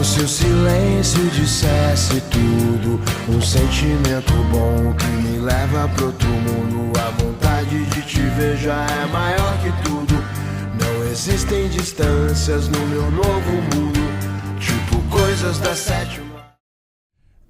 se o silêncio dissesse tudo, sentimento bom que me leva pro outro mundo. A vontade de te ver já é maior que tudo. Não existem distâncias no meu novo mundo, tipo coisas da sétima.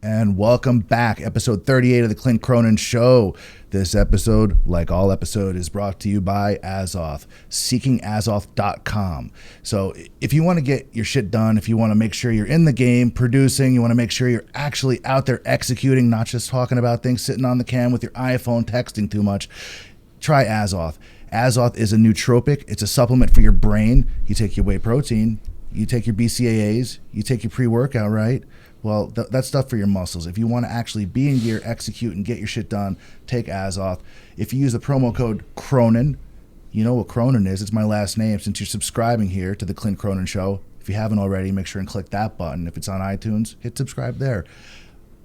And welcome back, episode 38 of the Clint Cronin Show. This episode, like all episodes, is brought to you by Azoth, seekingazoth.com. So if you want to get your shit done, if you want to make sure you're in the game producing, you want to make sure you're actually out there executing, not just talking about things, sitting on the cam with your iPhone, texting too much, try Azoth. Azoth is a nootropic. It's a supplement for your brain. You take your whey protein, you take your BCAAs, you take your pre-workout, right? Well, that's stuff for your muscles. If you want to actually be in gear, execute, and get your shit done, take Azoth. If you use the promo code Cronin, you know what Cronin is. It's my last name. Since you're subscribing here to the Clint Cronin Show, if you haven't already, make sure and click that button. If it's on iTunes, hit subscribe there.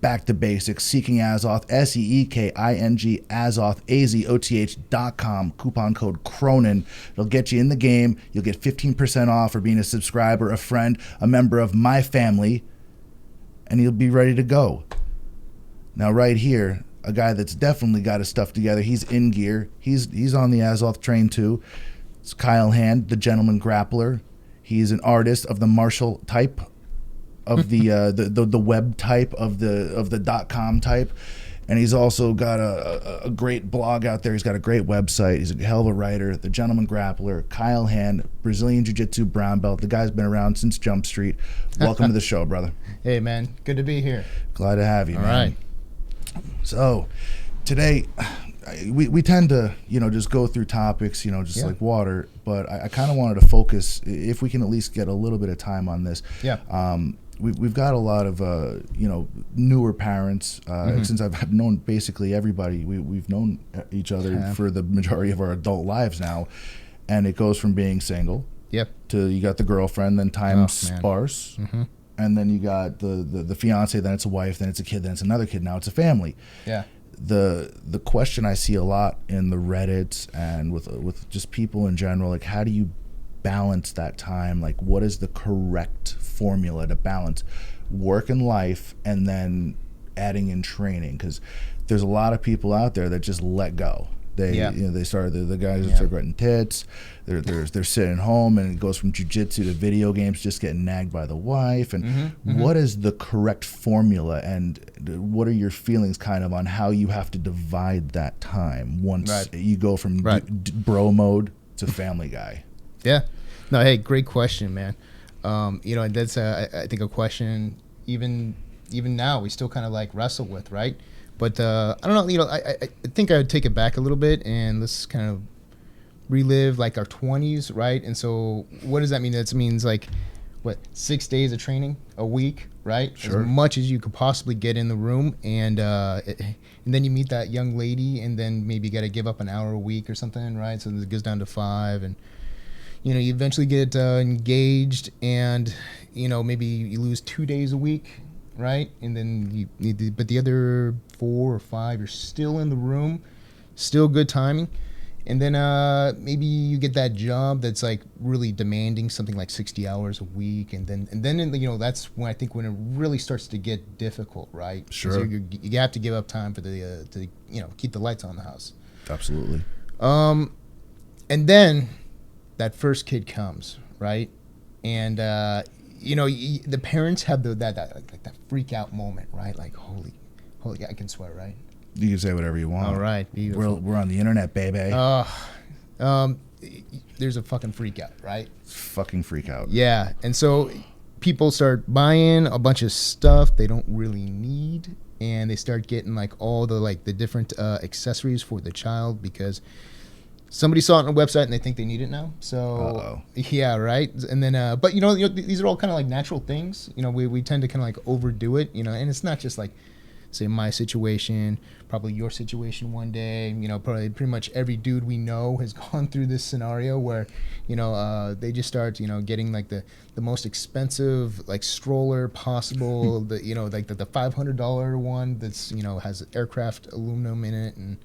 Back to basics. Seeking Azoth, SEEKING, Azoth, AZOTH.com. Coupon code Cronin. It'll get you in the game. You'll get 15% off for being a subscriber, a friend, a member of my family, and you'll be ready to go. Now, right here, a guy that's definitely got his stuff together. He's in gear. He's on the Azoth train too. It's Kyle Hand, the gentleman grappler. He's an artist of the martial type, of the web type, of the .com type, and he's also got a great blog out there. He's got a great website. He's a hell of a writer. The gentleman grappler, Kyle Hand, Brazilian Jiu Jitsu brown belt. The guy's been around since Jump Street. Welcome to the show, brother. Hey, man. Good to be here. Glad to have you, man. All right. So, today, we tend to, just go through topics, like water, but I kind of wanted to focus, if we can at least get a little bit of time on this. Yeah. We've got a lot of, newer parents. Since I've known basically everybody, we've known each other for the majority of our adult lives now. And it goes from being single to you got the girlfriend, then time's sparse. And then you got the fiance, then it's a wife, then it's a kid, then it's another kid, now it's a family. Yeah. The question I see a lot in the Reddits and with just people in general, like, how do you balance that time? Like, what is the correct formula to balance work and life and then adding in training? Because there's a lot of people out there that just let go. They start, the guys start getting tits. They're sitting home, and it goes from jiu-jitsu to video games, just getting nagged by the wife. And what is the correct formula, and what are your feelings kind of on how you have to divide that time once you go from bro mode to family guy? Yeah. No, hey, great question, man. And that's I think a question even now we still kind of like wrestle with, right? But I don't know, I think I would take it back a little bit and let's kind of relive like our 20s, right? And so what does that mean? That means like, 6 days of training a week, right? Sure. As much as you could possibly get in the room. And then you meet that young lady, and then maybe you got to give up an hour a week or something, right? So it goes down to 5, and you eventually get engaged, and maybe you lose 2 days a week, right? And then you need to, but the other 4 or 5, you're still in the room, still good timing. And then maybe you get that job that's like really demanding, something like 60 hours a week, and then that's when I think when it really starts to get difficult, right? Sure. You have to give up time for the to keep the lights on in the house. Absolutely. And then that first kid comes, right? And the parents have that freak out moment, right? Like holy, I can swear, right? You can say whatever you want. All right. We're on the internet, baby. There's a fucking freak out, right? Fucking freak out. Yeah. And so people start buying a bunch of stuff they don't really need, and they start getting like all the different accessories for the child because somebody saw it on a website and they think they need it now. So yeah, right. And then but these are all kind of like natural things. We tend to kind of like overdo it, and it's not just like, say, my situation, probably your situation one day. Probably pretty much every dude we know has gone through this scenario where, they just start, getting like the most expensive like stroller possible. The like the $500 one that's has aircraft aluminum in it, and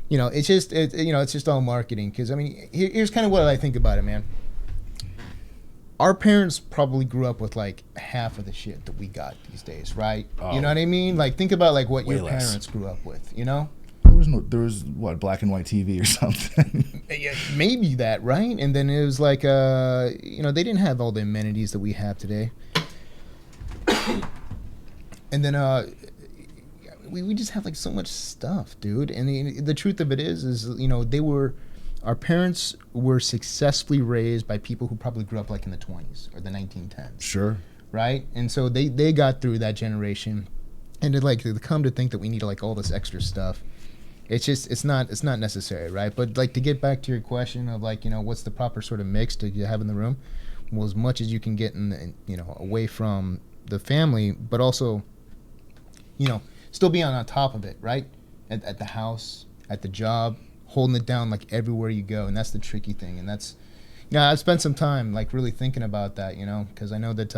it's just all marketing. Because I mean, here's kind of what I think about it, man. our parents probably grew up with like half of the shit that we got these days, right? Oh. You know what I mean? Like, think about like what Way your less. parents grew up with, you know? There was what, black and white TV or something. Yeah, maybe that, right? And then it was like, you know, they didn't have all the amenities that we have today. And then we just have like so much stuff, dude. And the truth of it is you know, our parents were successfully raised by people who probably grew up like in the 20s or the 1910s. Sure. Right? And so they got through that generation. And to come to think that we need like all this extra stuff, it's not necessary, right? But like, to get back to your question of like, you know, what's the proper sort of mix to have in the room? Well, as much as you can get you know, away from the family, but also, you know, still be on top of it, right? At the house, at the job, holding it down like everywhere you go. And that's the tricky thing. And that's, yeah, I spent some time like really thinking about that, you know, because I know that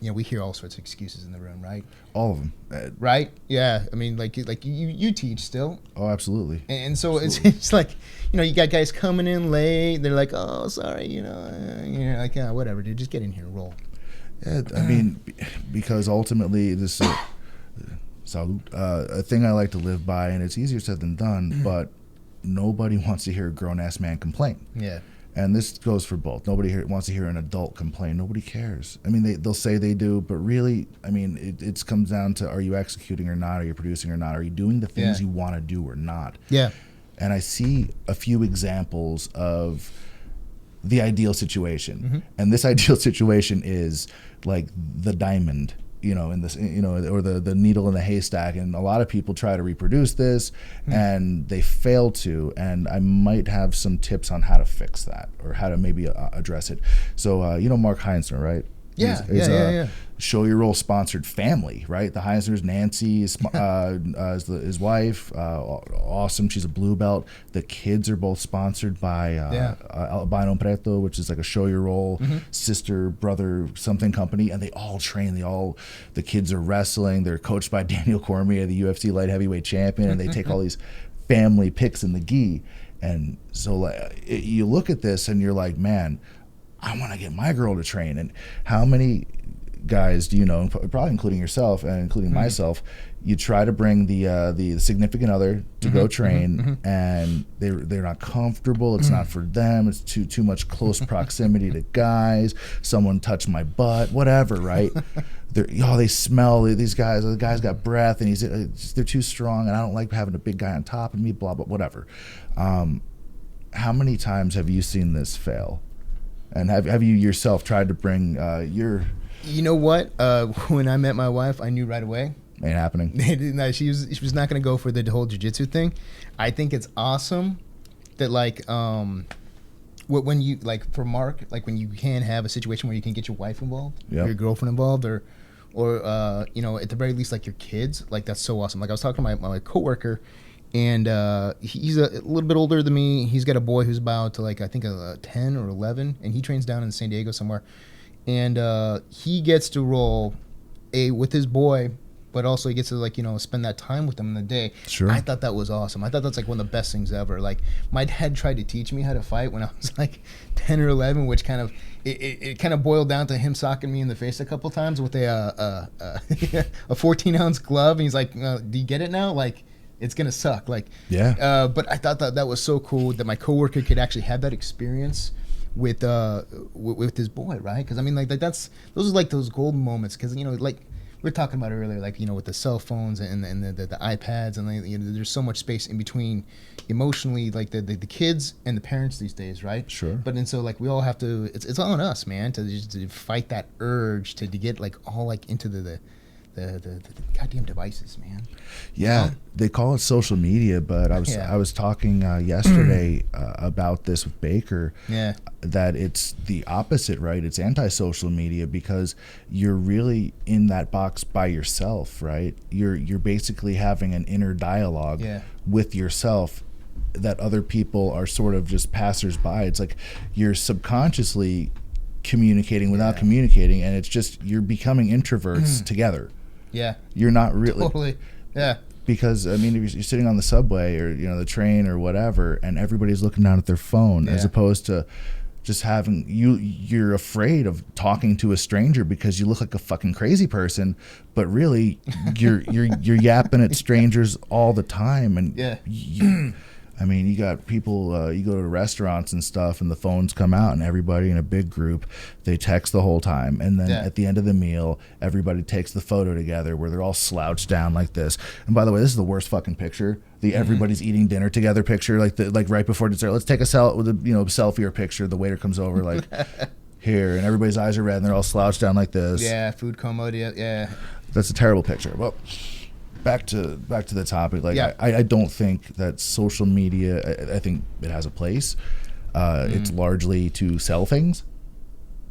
you know, we hear all sorts of excuses in the room, right? All of them. Right? Yeah. I mean, like you teach still. Oh, absolutely. And so Absolutely. it's like, you know, you got guys coming in late. They're like, oh, sorry, you know, you're like, yeah, whatever, dude, just get in here and roll. Yeah, I mean, because ultimately this a thing I like to live by, and it's easier said than done, but nobody wants to hear a grown-ass man complain. Yeah. And this goes for both. Nobody wants to hear an adult complain. Nobody cares. I mean, they'll say they do, but really, I mean, it comes down to, are you executing or not? Are you producing or not? Are you doing the things you want to do or not? Yeah. And I see a few examples of the ideal situation. Mm-hmm. And this ideal situation is like the diamond, you know, in this, you know, or the needle in the haystack. And a lot of people try to reproduce this and they fail to. And I might have some tips on how to fix that or how to maybe address it. So, you know, Mark Heinzner, right? Yeah, He's Show Your Role sponsored family, right? The Heinzners, Nancy is his wife, awesome. She's a blue belt. The kids are both sponsored by Albino Preto, which is like a Show Your Role sister, brother, something company, and they all train. The kids are wrestling. They're coached by Daniel Cormier, the UFC light heavyweight champion, and they take all these family picks in the gi. And so you look at this and you're like, man, I want to get my girl to train. And how many guys do you know, probably including yourself and including myself, you try to bring the significant other to go train and they're not comfortable. It's not for them. It's too much close proximity to guys. Someone touched my butt, whatever, right? They smell these guys. The guy's got breath and they're too strong and I don't like having a big guy on top of me, blah, blah, whatever. How many times have you seen this fail? And have you yourself tried to bring your... You know what? When I met my wife, I knew right away. Ain't happening. No, she was not going to go for the whole jiu-jitsu thing. I think it's awesome that like when you like for Mark, like when you can have a situation where you can get your wife involved, or your girlfriend involved, or you know, at the very least like your kids. Like that's so awesome. Like I was talking to my coworker. And he's a little bit older than me. He's got a boy who's about to like I think 10 or 11, and he trains down in San Diego somewhere. And he gets to roll with his boy, but also he gets to like, you know, spend that time with them in the day. Sure. I thought that was awesome. I thought that's like one of the best things ever. Like my dad tried to teach me how to fight when I was like 10 or 11, which kind of it kind of boiled down to him socking me in the face a couple times with a 14-ounce glove, and he's like, "Do you get it now?" Like. It's gonna suck, like. Yeah. But I thought that was so cool that my coworker could actually have that experience with his boy, right? Because I mean, like those are like those golden moments. Because you know, like we were talking about earlier, like you know, with the cell phones and the iPads, and you know, there's so much space in between, emotionally, like the kids and the parents these days, right? Sure. But and so like we all have to. It's on us, man, to fight that urge to get like all like into the goddamn devices, man. Yeah, you know? They call it social media, but I was talking yesterday about this with Baker. Yeah, that it's the opposite, right? It's anti-social media because you're really in that box by yourself, right? You're basically having an inner dialogue with yourself that other people are sort of just passersby. It's like you're subconsciously communicating without communicating, and it's just you're becoming introverts together. Yeah, you're not really totally. Yeah, because I mean, if you're sitting on the subway or you know the train or whatever, and everybody's looking down at their phone as opposed to just having you're afraid of talking to a stranger because you look like a fucking crazy person, but really you're yapping at strangers all the time. And I mean, you got people, you go to restaurants and stuff, and the phones come out, and everybody in a big group, they text the whole time. And then at the end of the meal, everybody takes the photo together where they're all slouched down like this. And by the way, this is the worst fucking picture. The everybody's eating dinner together picture, like right before dessert. Let's take a selfie or picture. The waiter comes over like here, and everybody's eyes are red, and they're all slouched down like this. Yeah, food coma. Yeah. That's a terrible picture. Well, back to the topic. Like I don't think that social media. I think it has a place. It's largely to sell things.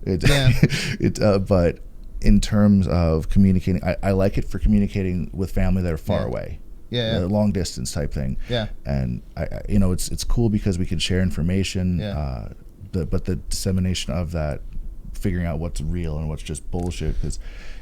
But in terms of communicating, I like it for communicating with family that are far away. Long distance type thing. And it's cool because we can share information. But the dissemination of that, figuring out what's real and what's just bullshit. Because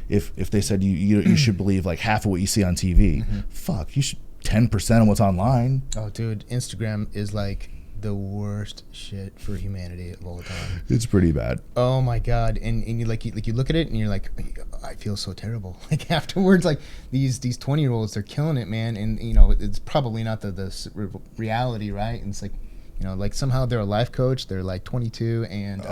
if they said you should believe like half of what you see on TV, fuck, you should 10% of what's online. Oh, dude, Instagram is like the worst shit for humanity of all time. It's pretty bad. Oh my god, and you you look at it and you're like, I feel so terrible. Like afterwards, like these 20-year-olds, they're killing it, man. And it's probably not the reality, right? And it's like, like somehow they're a life coach. They're like 22, and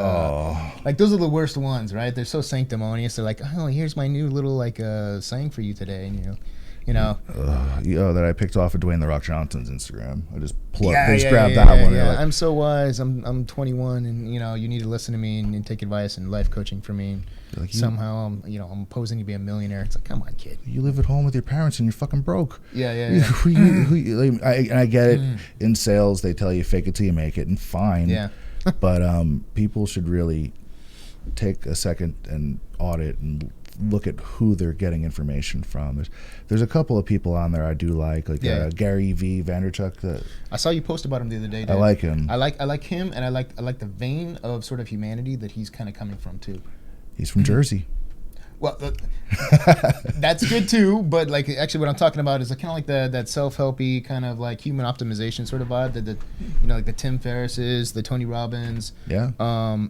like those are the worst ones, right? They're so sanctimonious. They're like, oh, here's my new little like saying for you today, and that I picked off of Dwayne The Rock Johnson's Instagram. I just grabbed that one. Yeah. I'm so wise. I'm 21, and you need to listen to me and take advice and life coaching from me. And like somehow I'm posing to be a millionaire. It's like, come on, kid. You live at home with your parents and you're fucking broke. Yeah. I get it. In sales, they tell you fake it till you make it, and fine. Yeah. But people should really take a second and audit and look at who they're getting information from. There's a couple of people on there I do like Gary V. Vaynerchuk. I saw you post about him the other day. Dude. I like him. I like him, and I like the vein of sort of humanity that he's kind of coming from too. He's from Jersey. Well, that's good too. But like, actually, what I'm talking about is kind of like that self-helpy kind of like human optimization sort of vibe. That like the Tim Ferrisses, the Tony Robbins. Yeah.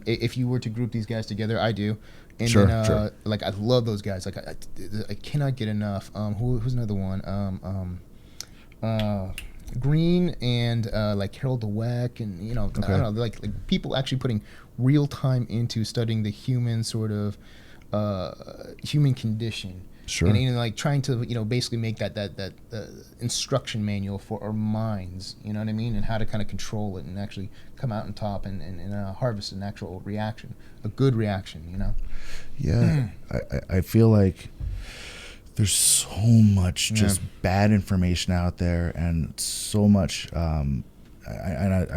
If you were to group these guys together, I do. And sure. Like I love those guys. Like I cannot get enough. Who's another one? Green and like Harold Dweck, and I don't know, like people actually putting real time into studying the human sort of human condition. Sure. And like trying to basically make that instruction manual for our minds. You know what I mean? And how to kind of control it and actually come out on top and harvest an actual reaction, a good reaction. Yeah. I feel like there's so much just bad information out there, and so much. I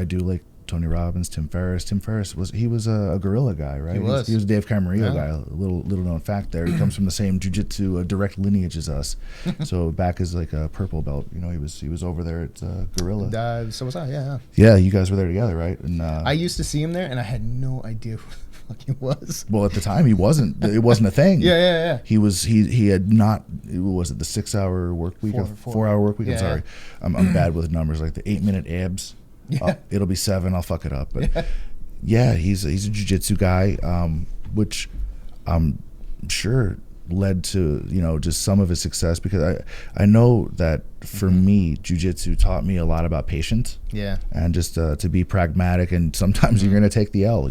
do like Tony Robbins, Tim Ferriss. Tim Ferriss was a gorilla guy, right? He was a Dave Camarillo guy. A little known fact there. He comes from the same jiu-jitsu direct lineage as us. So back as like a purple belt, he was over there at Gorilla. So was I. Yeah. Yeah, you guys were there together, right? And I used to see him there, and I had no idea who the fuck he was. Well, at the time, he wasn't. It wasn't a thing. Yeah. He was. He had not. Was it the 6-hour work week or 4-hour work week? I'm sorry. I'm bad with numbers, like the 8-minute abs. Yeah. It'll be 7. I'll fuck it up. But he's a jiu-jitsu guy, which I'm sure led to just some of his success, because I know that for me, jiu-jitsu taught me a lot about patience. Yeah. And just to be pragmatic, and sometimes you're going to take the L.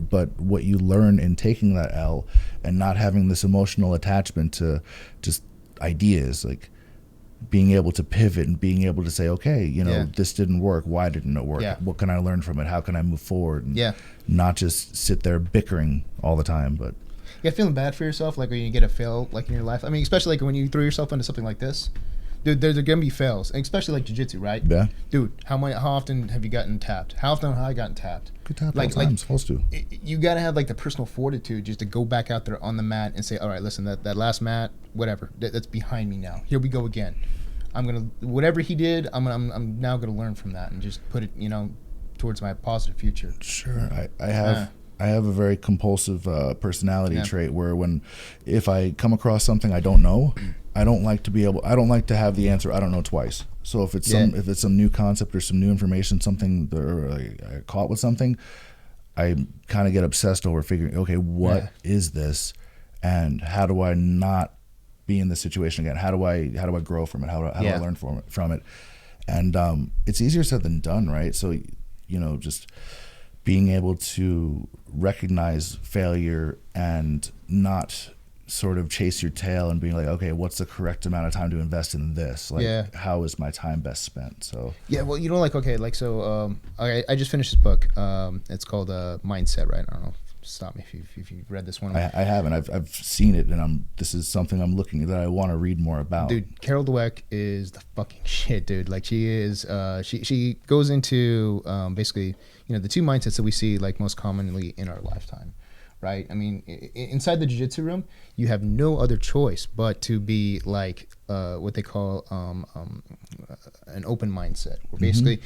But what you learn in taking that L and not having this emotional attachment to just ideas, like being able to pivot and being able to say, okay, this didn't work. Why didn't it work? Yeah. What can I learn from it? How can I move forward? And not just sit there bickering all the time. But feeling bad for yourself, like when you get a fail, like in your life. I mean, especially like when you throw yourself into something like this, dude. There's gonna be fails, and especially like jiu-jitsu, right? Yeah. Dude, how often have you gotten tapped? How often have I gotten tapped? Good tap all the time. I'm supposed to. You gotta have like the personal fortitude just to go back out there on the mat and say, all right, listen, that last mat, whatever, that's behind me now. Here we go again. I'm gonna, whatever he did, I'm now gonna learn from that and just put it, towards my positive future. Sure, I have a very compulsive personality trait where if I come across something I don't know, I don't like to have the answer I don't know twice. So if it's some new concept or some new information, something, or I caught with something, I kind of get obsessed over figuring, okay, what is this, and how do I not be in this situation again? How do I grow from it? How do I learn from it? And it's easier said than done, right? So, just being able to recognize failure and not sort of chase your tail and being like, okay, what's the correct amount of time to invest in this? Like, how is my time best spent? So well, I just finished this book. It's called Mindset, right? I don't know. Stop me if you've read this one. I haven't. I've seen it, and this is something I'm looking that I want to read more about. Dude, Carol Dweck is the fucking shit, dude. Like, she is. She goes into basically, the two mindsets that we see like most commonly in our lifetime, right? I mean, inside the jiu-jitsu room, you have no other choice but to be like what they call an open mindset, where basically,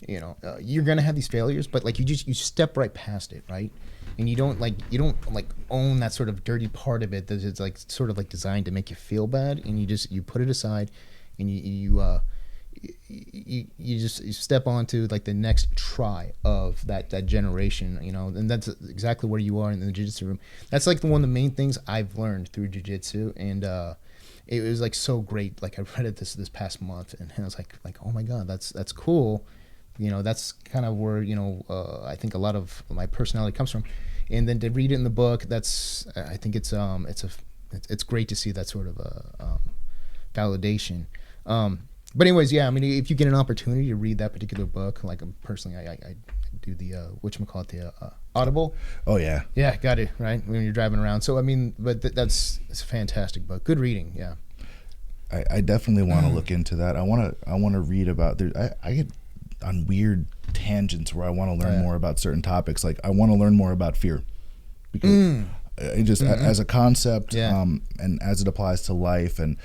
you're gonna have these failures, but like you step right past it, right? And you don't own that sort of dirty part of it that is like sort of like designed to make you feel bad, and you put it aside, and you step onto like the next try of that generation, and that's exactly where you are in the jiu-jitsu room. That's like one of the main things I've learned through jiu-jitsu, and it was like so great. Like, I read it this past month, and I was like, oh my god, that's cool. That's kind of where I think a lot of my personality comes from. And then to read it in the book, I think it's great to see that sort of validation. But anyways, I mean, if you get an opportunity to read that particular book, like personally, I do the the Audible. Oh yeah. Yeah, got it, right, when you're driving around. So I mean, but it's a fantastic book. Good reading, yeah. I definitely want to look into that. I want to read about I get on weird tangents where I want to learn more about certain topics. Like, I want to learn more about fear, because it just as a concept, and as it applies to life, and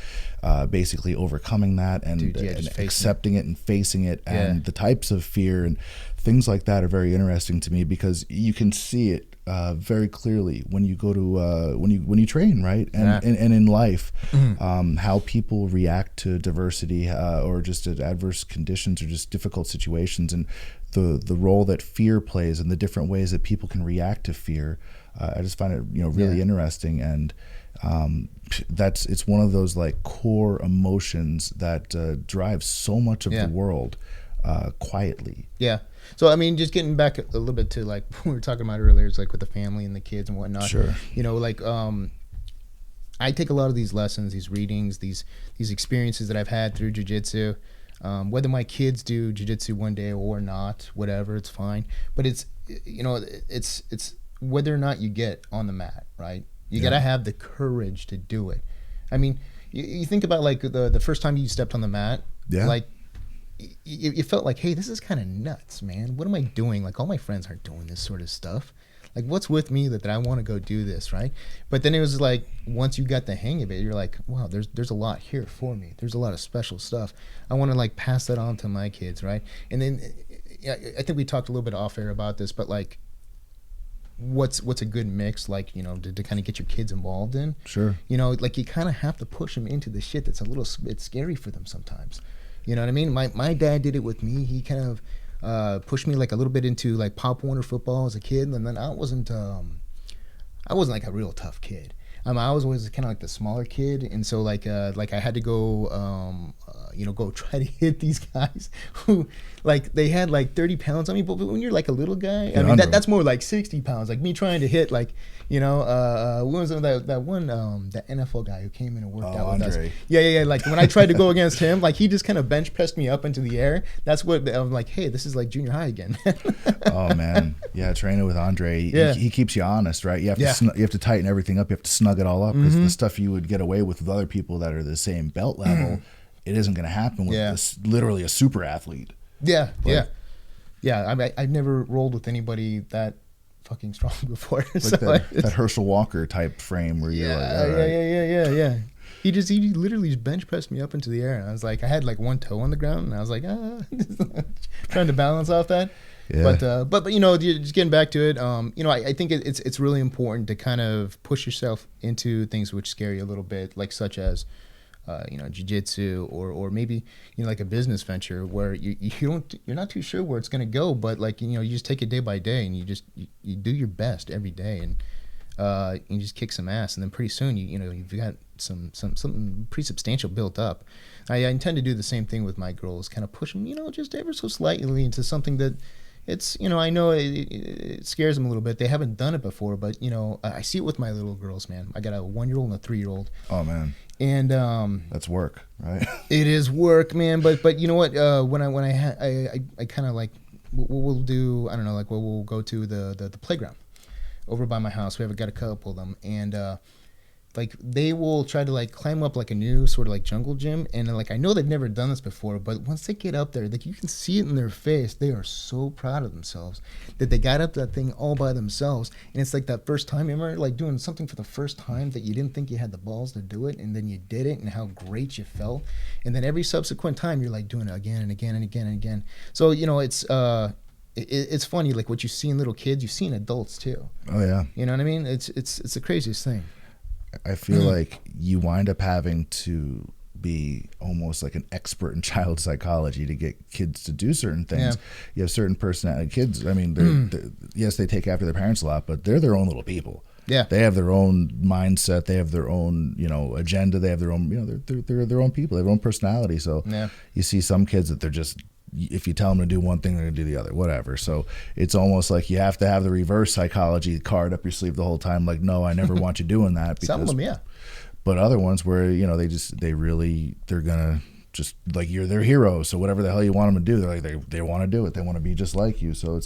basically overcoming that, and accepting it and facing it, and the types of fear and things like that are very interesting to me, because you can see it very clearly when you go to when you train, right, and in life, how people react to diversity or just adverse conditions or just difficult situations, and the role that fear plays and the different ways that people can react to fear. I just find it really interesting, and it's one of those like core emotions that drives so much of the world quietly. Yeah. So I mean, just getting back a little bit to like what we were talking about earlier, it's like with the family and the kids and whatnot. Sure. I take a lot of these lessons, these readings, these experiences that I've had through jiu-jitsu. Whether my kids do jiu-jitsu one day or not, whatever, it's fine. But it's whether or not you get on the mat, right? You gotta have the courage to do it. I mean, you think about like the first time you stepped on the mat, like you felt like, hey, this is kind of nuts, man. What am I doing? Like, all my friends aren't doing this sort of stuff. Like, what's with me that I want to go do this, right? But then it was like, once you got the hang of it, you're like, wow, there's a lot here for me. There's a lot of special stuff. I want to like pass that on to my kids, right? And then I think we talked a little bit off air about this, but like, what's a good mix, like, to kind of get your kids involved in? Sure. Like, you kind of have to push them into the shit that's a little bit scary for them sometimes. You know what I mean? My dad did it with me. He kind of pushed me like a little bit into like Pop Warner football as a kid, and then I wasn't like a real tough kid. I was always kind of like the smaller kid, and so like I had to go go try to hit these guys who like they had like 30 pounds on me, but when you're like a little guy, I mean that's more like 60 pounds. Like me trying to hit like what was it, that one that NFL guy who came in and worked out with us. Yeah. Like when I tried to go against him, like he just kind of bench pressed me up into the air. That's what I'm like. Hey, this is like junior high again. Oh man, yeah. Training with Andre, he keeps you honest, right? You have to you have to tighten everything up. You have to snug it all up, because the stuff you would get away with other people that are the same belt level, it isn't going to happen with this, literally a super athlete. Yeah. I've never rolled with anybody that fucking strong before. Like so that Herschel Walker type frame where you're like, all right. Yeah. He literally just bench pressed me up into the air, and I was like, I had like one toe on the ground, and I was like, trying to balance off that. Yeah. But just getting back to it, I think it's really important to kind of push yourself into things which scare you a little bit, like such as jiu-jitsu or maybe like a business venture where you're not too sure where it's going to go, but like you just take it day by day and you do your best every day and you just kick some ass, and then pretty soon you've got something pretty substantial built up. I intend to do the same thing with my girls, kind of push them just ever so slightly into something that it's I know it scares them a little bit. They haven't done it before, but I see it with my little girls, man. I got a 1-year-old and a 3-year-old. Oh man. And that's work, right? It is work, man. But you know what? When I kind of like we'll do, I don't know, like we'll go to the playground over by my house. We have got a couple of them, and like they will try to like climb up like a new sort of like jungle gym, and like I know they've never done this before, but once they get up there, like you can see it in their face. They are so proud of themselves that they got up that thing all by themselves, and it's like that first time. You remember like doing something for the first time that you didn't think you had the balls to do it, and then you did it, and how great you felt, and then every subsequent time you're like doing it again and again and again and again. So it's funny, like what you see in little kids, you see in adults too. Oh yeah. You know what I mean? It's the craziest thing. I feel like you wind up having to be almost like an expert in child psychology to get kids to do certain things. Yeah. You have certain personality. Kids, I mean, they're, yes, they take after their parents a lot, but they're their own little people. Yeah. They have their own mindset. They have their own, agenda. They have their own, they're their own people. They have their own personality. So you see some kids that they're just, if you tell them to do one thing, they're going to do the other, whatever. So it's almost like you have to have the reverse psychology card up your sleeve the whole time. Like, no, I never want you doing that. Because, some of them, yeah. But other ones where, they're going to just like, you're their hero. So whatever the hell you want them to do, they're like, they want to do it. They want to be just like you. So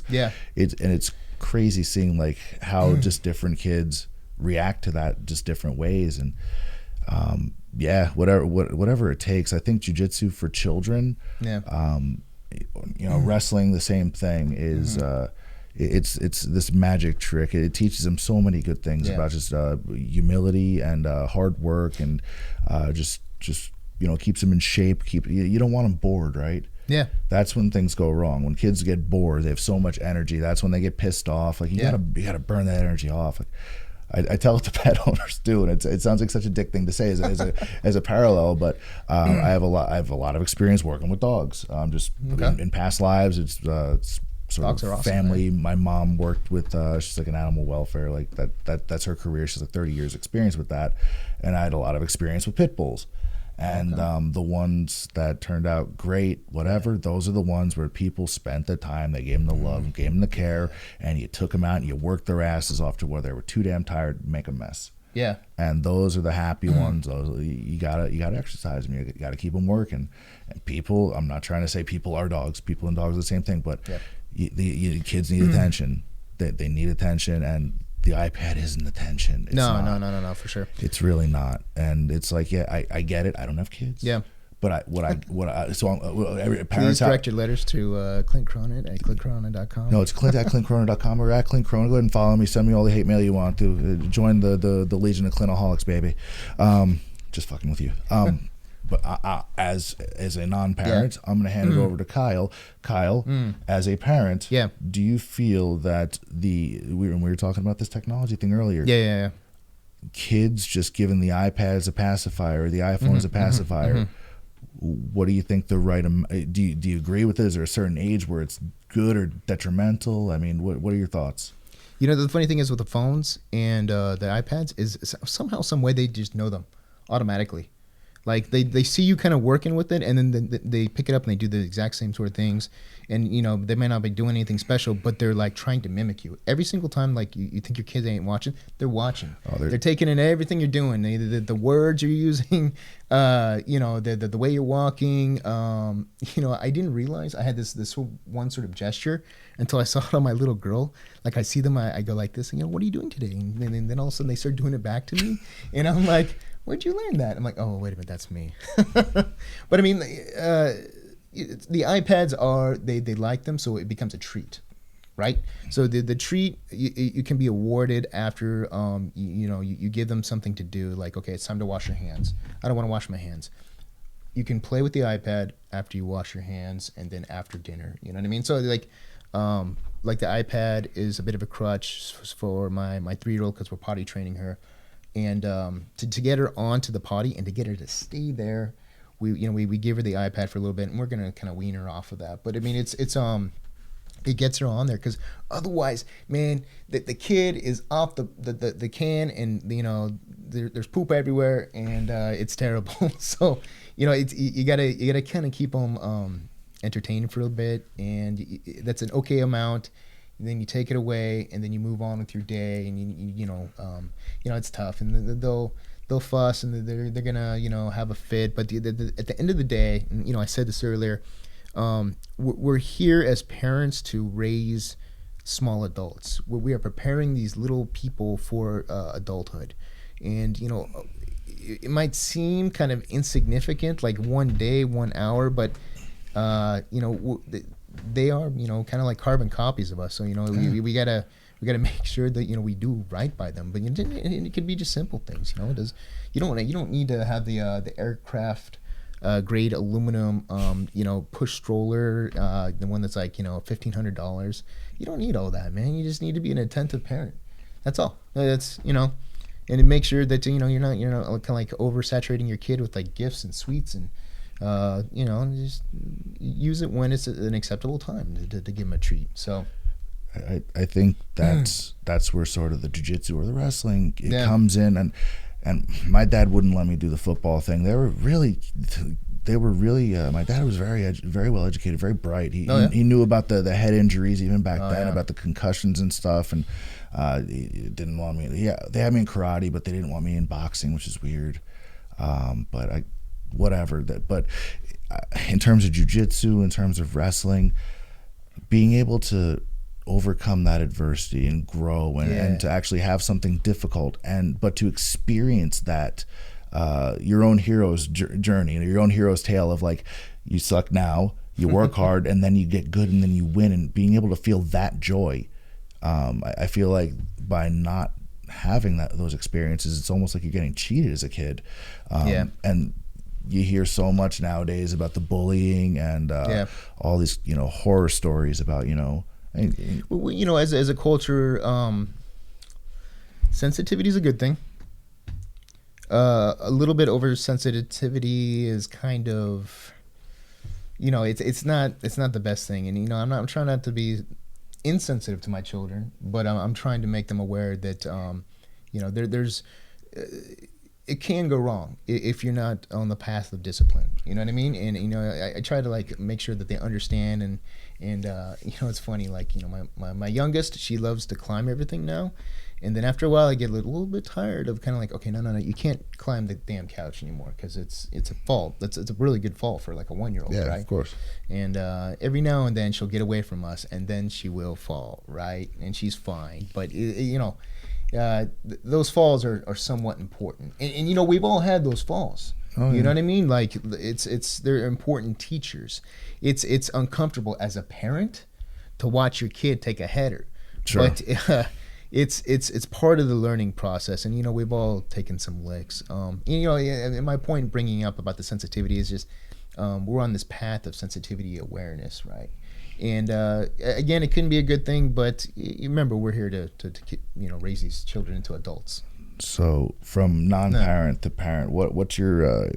it's crazy seeing like how just different kids react to that, just different ways. And, whatever it takes. I think jiu-jitsu for children, wrestling, the same thing is, it's this magic trick. It teaches them so many good things about just humility and hard work, and just keeps them in shape. You don't want them bored, right? Yeah, that's when things go wrong. When kids get bored, they have so much energy. That's when they get pissed off. Like you gotta burn that energy off. Like, I tell it to pet owners too, and it sounds like such a dick thing to say as a parallel, but I have a lot of experience working with dogs. In past lives, it's sort dogs of are awesome, family. right? My mom worked with she's like an animal welfare, like that's her career. She's like 30 years experience with that, and I had a lot of experience with pit bulls. And the ones that turned out great, whatever, those are the ones where people spent the time, they gave them the love, gave them the care, and you took them out and you worked their asses off to where they were too damn tired to make a mess. Yeah. And those are the happy ones. Those you gotta exercise them. You gotta keep them working. And people, I'm not trying to say people are dogs. People and dogs are the same thing, but the kids need attention. They need attention, and the iPad isn't attention. It's no, for sure. It's really not. And it's like, I get it. I don't have kids. Yeah. But Please direct your letters to Clint Cronin at clintcronin.com. No, it's Clint at clintcronin.com or at Clint Cronin. Go ahead and follow me. Send me all the hate mail you want to. Join the Legion of Clintaholics, baby. Just fucking with you. But as a non-parent, I'm going to hand it over to Kyle. Kyle, as a parent, do you feel that we were talking about this technology thing earlier? Yeah. Kids just given the iPad as a pacifier, or the iPhone as a pacifier. What do you think the right? Do you agree with it? Is there a certain age where it's good or detrimental? I mean, what are your thoughts? The funny thing is with the phones and the iPads is somehow, some way they just know them automatically. Like they see you kind of working with it, and then they pick it up and they do the exact same sort of things. And they may not be doing anything special, but they're like trying to mimic you every single time. Like you think your kids ain't watching, they're watching. They're taking in everything you're doing. The words you're using, the way you're walking. I didn't realize I had this one sort of gesture until I saw it on my little girl. Like I see them, I go like this, and what are you doing today? And then all of a sudden they start doing it back to me, and I'm like, where'd you learn that? I'm like, oh, wait a minute, that's me. But I mean, the iPads they like them, so it becomes a treat, right? So the treat, you can be awarded after, you give them something to do, like, okay, it's time to wash your hands. I don't want to wash my hands. You can play with the iPad after you wash your hands, and then after dinner, you know what I mean? So like the iPad is a bit of a crutch for my 3-year-old because we're potty training her. And to get her onto the potty and to get her to stay there, we give her the iPad for a little bit, and we're gonna kind of wean her off of that. But I mean, it gets her on there, because otherwise, man, the kid is off the can, and there's poop everywhere, and it's terrible. So you gotta kind of keep them entertained for a bit, and that's an okay amount. And then you take it away, and then you move on with your day, and it's tough, and they'll fuss, and they're gonna have a fit. But at the end of the day, and I said this earlier, we're here as parents to raise small adults. We are preparing these little people for adulthood, and it might seem kind of insignificant, like 1 day, 1 hour, but they are kind of like carbon copies of us. So we gotta make sure that we do right by them. But it could be just simple things. You don't need to have the aircraft grade aluminum push stroller, the one that's like $1,500. You don't need all that, man. You just need to be an attentive parent. That's all. That's and to make sure that you're not kind of like oversaturating your kid with like gifts and sweets, and just use it when it's an acceptable time to give them a treat. So I think that's where sort of the jiu-jitsu or the wrestling comes in, and my dad wouldn't let me do the football thing. They were really my dad was very well educated, very bright. He knew about the head injuries even back then, about the concussions and stuff, and he didn't want me. They had me in karate, but they didn't want me in boxing, which is weird. But but in terms of jiu-jitsu, in terms of wrestling, being able to overcome that adversity and grow and to actually have something difficult, but to experience that your own hero's journey, your own hero's tale of like, you suck now, you work hard, and then you get good, and then you win, and being able to feel that joy. I feel like by not having those experiences, it's almost like you're getting cheated as a kid. And you hear so much nowadays about the bullying and all these horror stories about as a culture, sensitivity is a good thing. A little bit oversensitivity is kind of it's not the best thing, and I'm trying not to be insensitive to my children, but I'm trying to make them aware that there's it can go wrong if you're not on the path of discipline. You know what I mean? And I try to like make sure that they understand, and it's funny, like my youngest, she loves to climb everything now, and then after a while I get a little bit tired of kind of like, okay, no, you can't climb the damn couch anymore, because it's a fall. It's a really good fall for like a 1-year-old, right? Of course. And every now and then she'll get away from us, and then she will fall, right? And she's fine, but those falls are somewhat important, and we've all had those falls. You know what I mean? Like they're important teachers. It's uncomfortable as a parent to watch your kid take a header, sure. But it's part of the learning process, and we've all taken some licks. And my point bringing up about the sensitivity is just we're on this path of sensitivity awareness, right? And again, it couldn't be a good thing, but remember, we're here to raise these children into adults. So, from non-parent to parent, what's your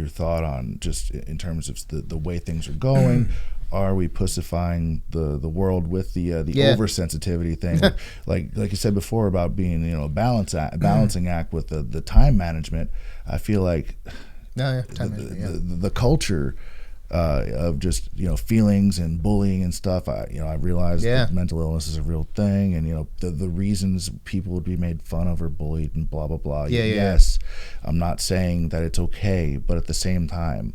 thought on just in terms of the way things are going? Are we pussifying the world with the oversensitivity thing? like you said before about being a balancing act with the time management. I feel like the culture of just feelings and bullying and stuff. I realize that mental illness is a real thing, and the reasons people would be made fun of or bullied and blah blah blah. Yes, I'm not saying that it's okay, but at the same time,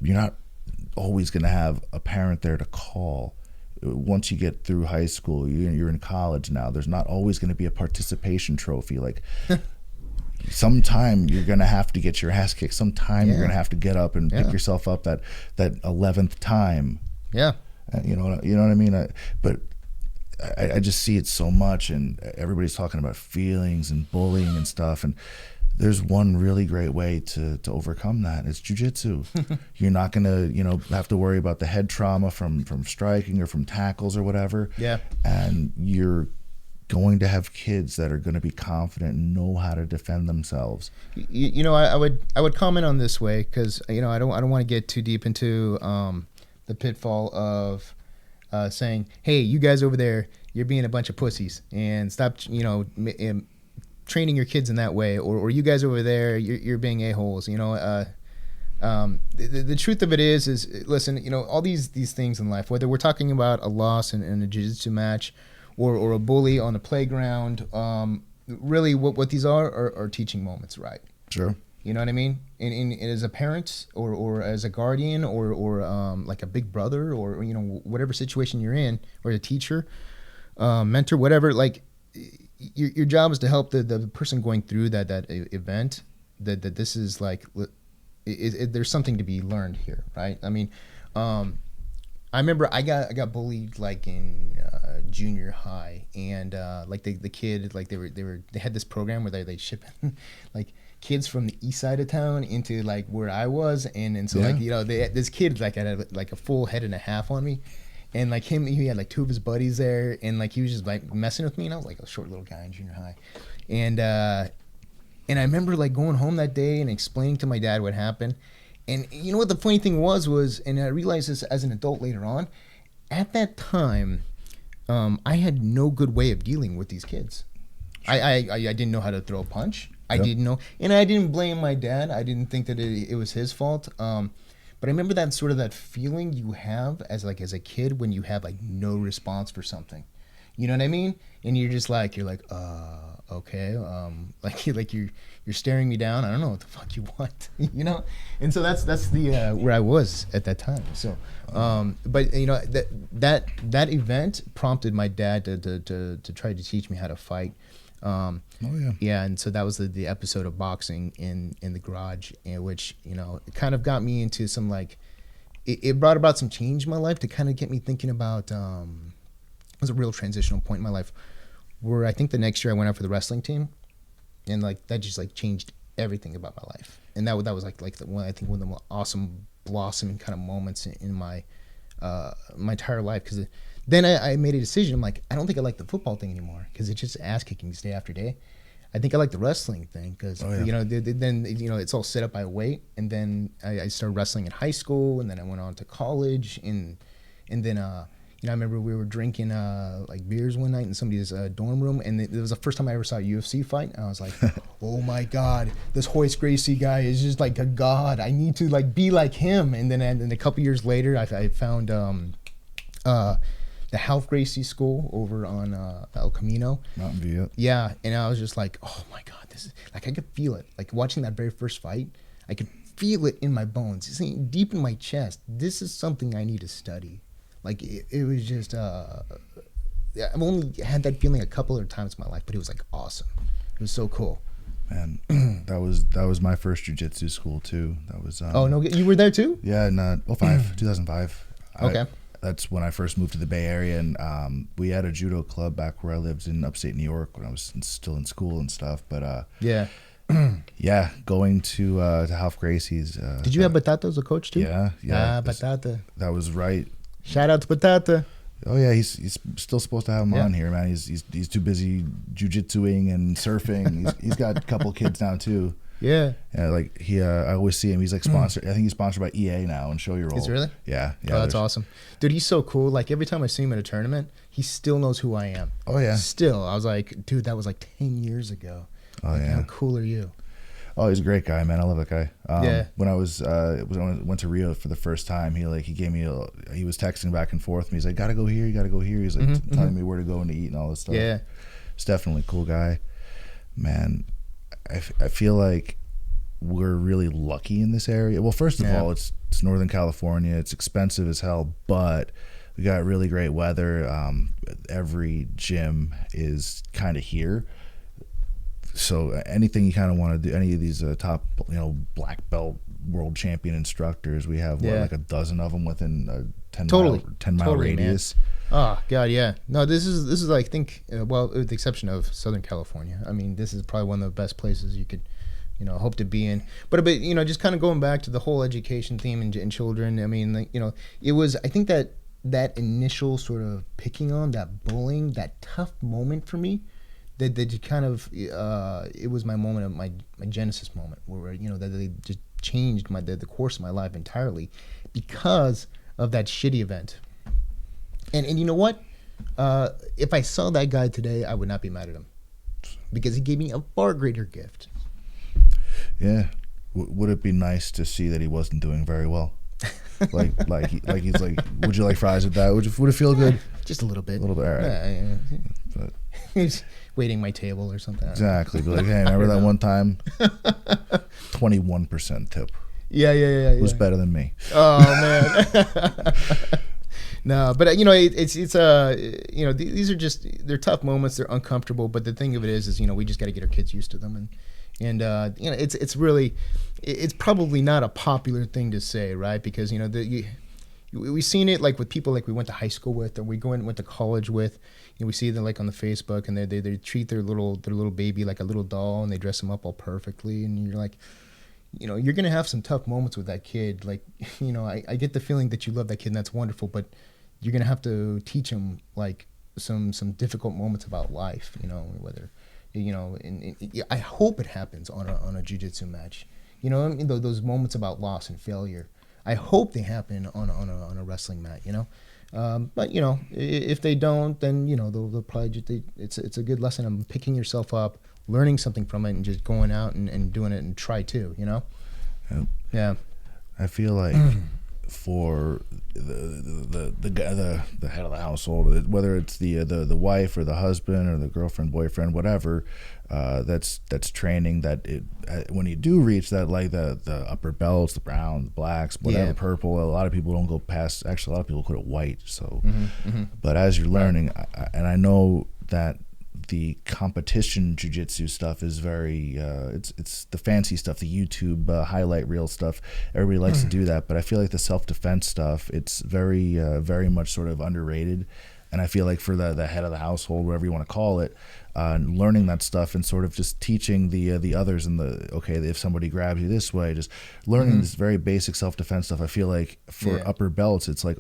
you're not always going to have a parent there to call. Once you get through high school, you're in college now. There's not always going to be a participation trophy. Like sometime you're going to have to get your ass kicked. Sometime you're going to have to get up and pick yourself up that 11th time. Yeah. You know what I mean? But I just see it so much, and everybody's talking about feelings and bullying and stuff. And there's one really great way to overcome that. It's jiu-jitsu. You're not going to, have to worry about the head trauma from striking or from tackles or whatever. Yeah. And you're going to have kids that are going to be confident and know how to defend themselves. I would comment on this way, because I don't want to get too deep into the pitfall of saying, hey, you guys over there, you're being a bunch of pussies, and stop training your kids in that way, or you guys over there, you're being a-holes. The truth of it is listen, all these things in life, whether we're talking about a loss in a jiu-jitsu match or a bully on the playground, really what these are teaching moments, right? Sure. You know what I mean? And as a parent or as a guardian or like a big brother or whatever situation you're in, or a teacher, mentor, whatever, like your job is to help the person going through that event, that this is like there's something to be learned here, right? I mean, I remember I got bullied like in junior high, and like the kid, like they had this program where they ship like kids from the east side of town into like where I was, and so like this kid like had like a full head and a half on me, and like he had like two of his buddies there, and like he was just like messing with me, and I was like a short little guy in junior high, and I remember like going home that day and explaining to my dad what happened. And you know what the funny thing was, and I realized this as an adult later on, at that time, I had no good way of dealing with these kids. I didn't know how to throw a punch. I didn't know, and I didn't blame my dad. I didn't think that it was his fault. But I remember that sort of that feeling you have as a kid when you have like no response for something. You know what I mean? And you're like, okay, like you're staring me down. I don't know what the fuck you want, And so that's the where I was at that time. So, but that event prompted my dad to try to teach me how to fight. Yeah, and so that was the episode of boxing in the garage, in which it kind of got me into some like it brought about some change in my life to kind of get me thinking about. It was a real transitional point in my life where I think the next year I went out for the wrestling team, and like that just like changed everything about my life. And that was like one of the most awesome blossoming kind of moments in my my entire life, because then I made a decision. I'm like, I don't think I like the football thing anymore, because it's just ass kicking day after day. I think I like the wrestling thing, because then it's all set up by weight. And then I started wrestling in high school, and then I went on to college, and then I remember we were drinking like beers one night in somebody's dorm room, and it was the first time I ever saw a UFC fight. And I was like, oh my God, this Ralph Gracie guy is just like a god. I need to like be like him. And then a couple years later, I found the Ralph Gracie school over on El Camino. Mountain View. Yeah, and I was just like, oh my God, this is like, I could feel it. Like watching that very first fight, I could feel it in my bones. It's deep in my chest. This is something I need to study. Like it was just, I've only had that feeling a couple of times in my life, but it was like awesome. It was so cool. Man, that was my first jiu-jitsu school too. That was. Oh no, you were there too? Yeah, in 2005. Okay. That's when I first moved to the Bay Area, and we had a judo club back where I lived in upstate New York when I was still in school and stuff. But yeah. Yeah, going to Ralph Gracie's. Did you have Batata as a coach too? Yeah. Batata. That was right. Shout out to Batata. Oh yeah, he's still supposed to have him on here, man. He's too busy jiu-jitsuing and surfing. he's got a couple kids now too. Yeah. Yeah, like I always see him. He's like sponsored. I think he's sponsored by EA now and Show Your Roll. Is really? Yeah. Oh, that's awesome, dude. He's so cool. Like every time I see him at a tournament, he still knows who I am. Oh yeah. Still, I was like, dude, that was like 10 years ago. Oh like, yeah. How cool are you? Oh, he's a great guy, man. I love that guy. Yeah. When I went to Rio for the first time, he gave me he was texting back and forth. And he's like, gotta go here, you gotta go here. He's like telling me where to go and to eat and all this stuff. Yeah. He's definitely a cool guy, man. I feel like we're really lucky in this area. Well, first of all, it's Northern California. It's expensive as hell, but we got really great weather. Every gym is kind of here. So anything you kind of want to do, any of these top, black belt world champion instructors, we have like a dozen of them within a 10 mile radius. Man. Oh God, yeah. No, this is I think, well, with the exception of Southern California. I mean, this is probably one of the best places you could, hope to be in. But just kind of going back to the whole education theme in children. I mean, it was. I think that that initial sort of picking on, that bullying, that tough moment for me, that you kind of it was my moment of my genesis moment where that they just changed the course of my life entirely because of that shitty event. And you know what? If I saw that guy today, I would not be mad at him because he gave me a far greater gift. Yeah. Would it be nice to see that he wasn't doing very well? like he's like, would you like fries with that? Would it feel good? Just a little bit. A little bit, all right. Yeah. But He's waiting my table or something. exactly. Be like, hey, remember that one time? 21% tip. Yeah. It was better than me. Oh man. No, but it's these are just, they're tough moments. They're uncomfortable, but the thing of it is we just got to get our kids used to them, and it's really, it's probably not a popular thing to say, right? Because we've seen it like with people like we went to high school with, or went to college with. We see them like on the Facebook, and they treat their little baby like a little doll, and they dress them up all perfectly, and you're like, you're gonna have some tough moments with that kid. Like, I get the feeling that you love that kid, and that's wonderful, but you're gonna have to teach them like some difficult moments about life. Whether and I hope it happens on a jiu-jitsu match. Those moments about loss and failure. I hope they happen on a wrestling mat. But if they don't, then they'll probably just it's a good lesson of picking yourself up, learning something from it, and just going out and doing it and try too. Yeah. I feel like for the head of the household, whether it's the wife or the husband or the girlfriend, boyfriend, whatever, that's training, that when you do reach that, like the upper belts, the browns, the blacks, whatever, purple, a lot of people don't go past. Actually, a lot of people put it white. So, but as you're learning, and I know that the competition jiu-jitsu stuff is very it's the fancy stuff, the YouTube highlight reel stuff. Everybody likes to do that, but I feel like the self-defense stuff, it's very very much sort of underrated. And I feel like for the head of the household, whatever you want to call it, learning that stuff and sort of just teaching the others, and if somebody grabs you this way, just learning this very basic self-defense stuff. I feel like for upper belts, it's like,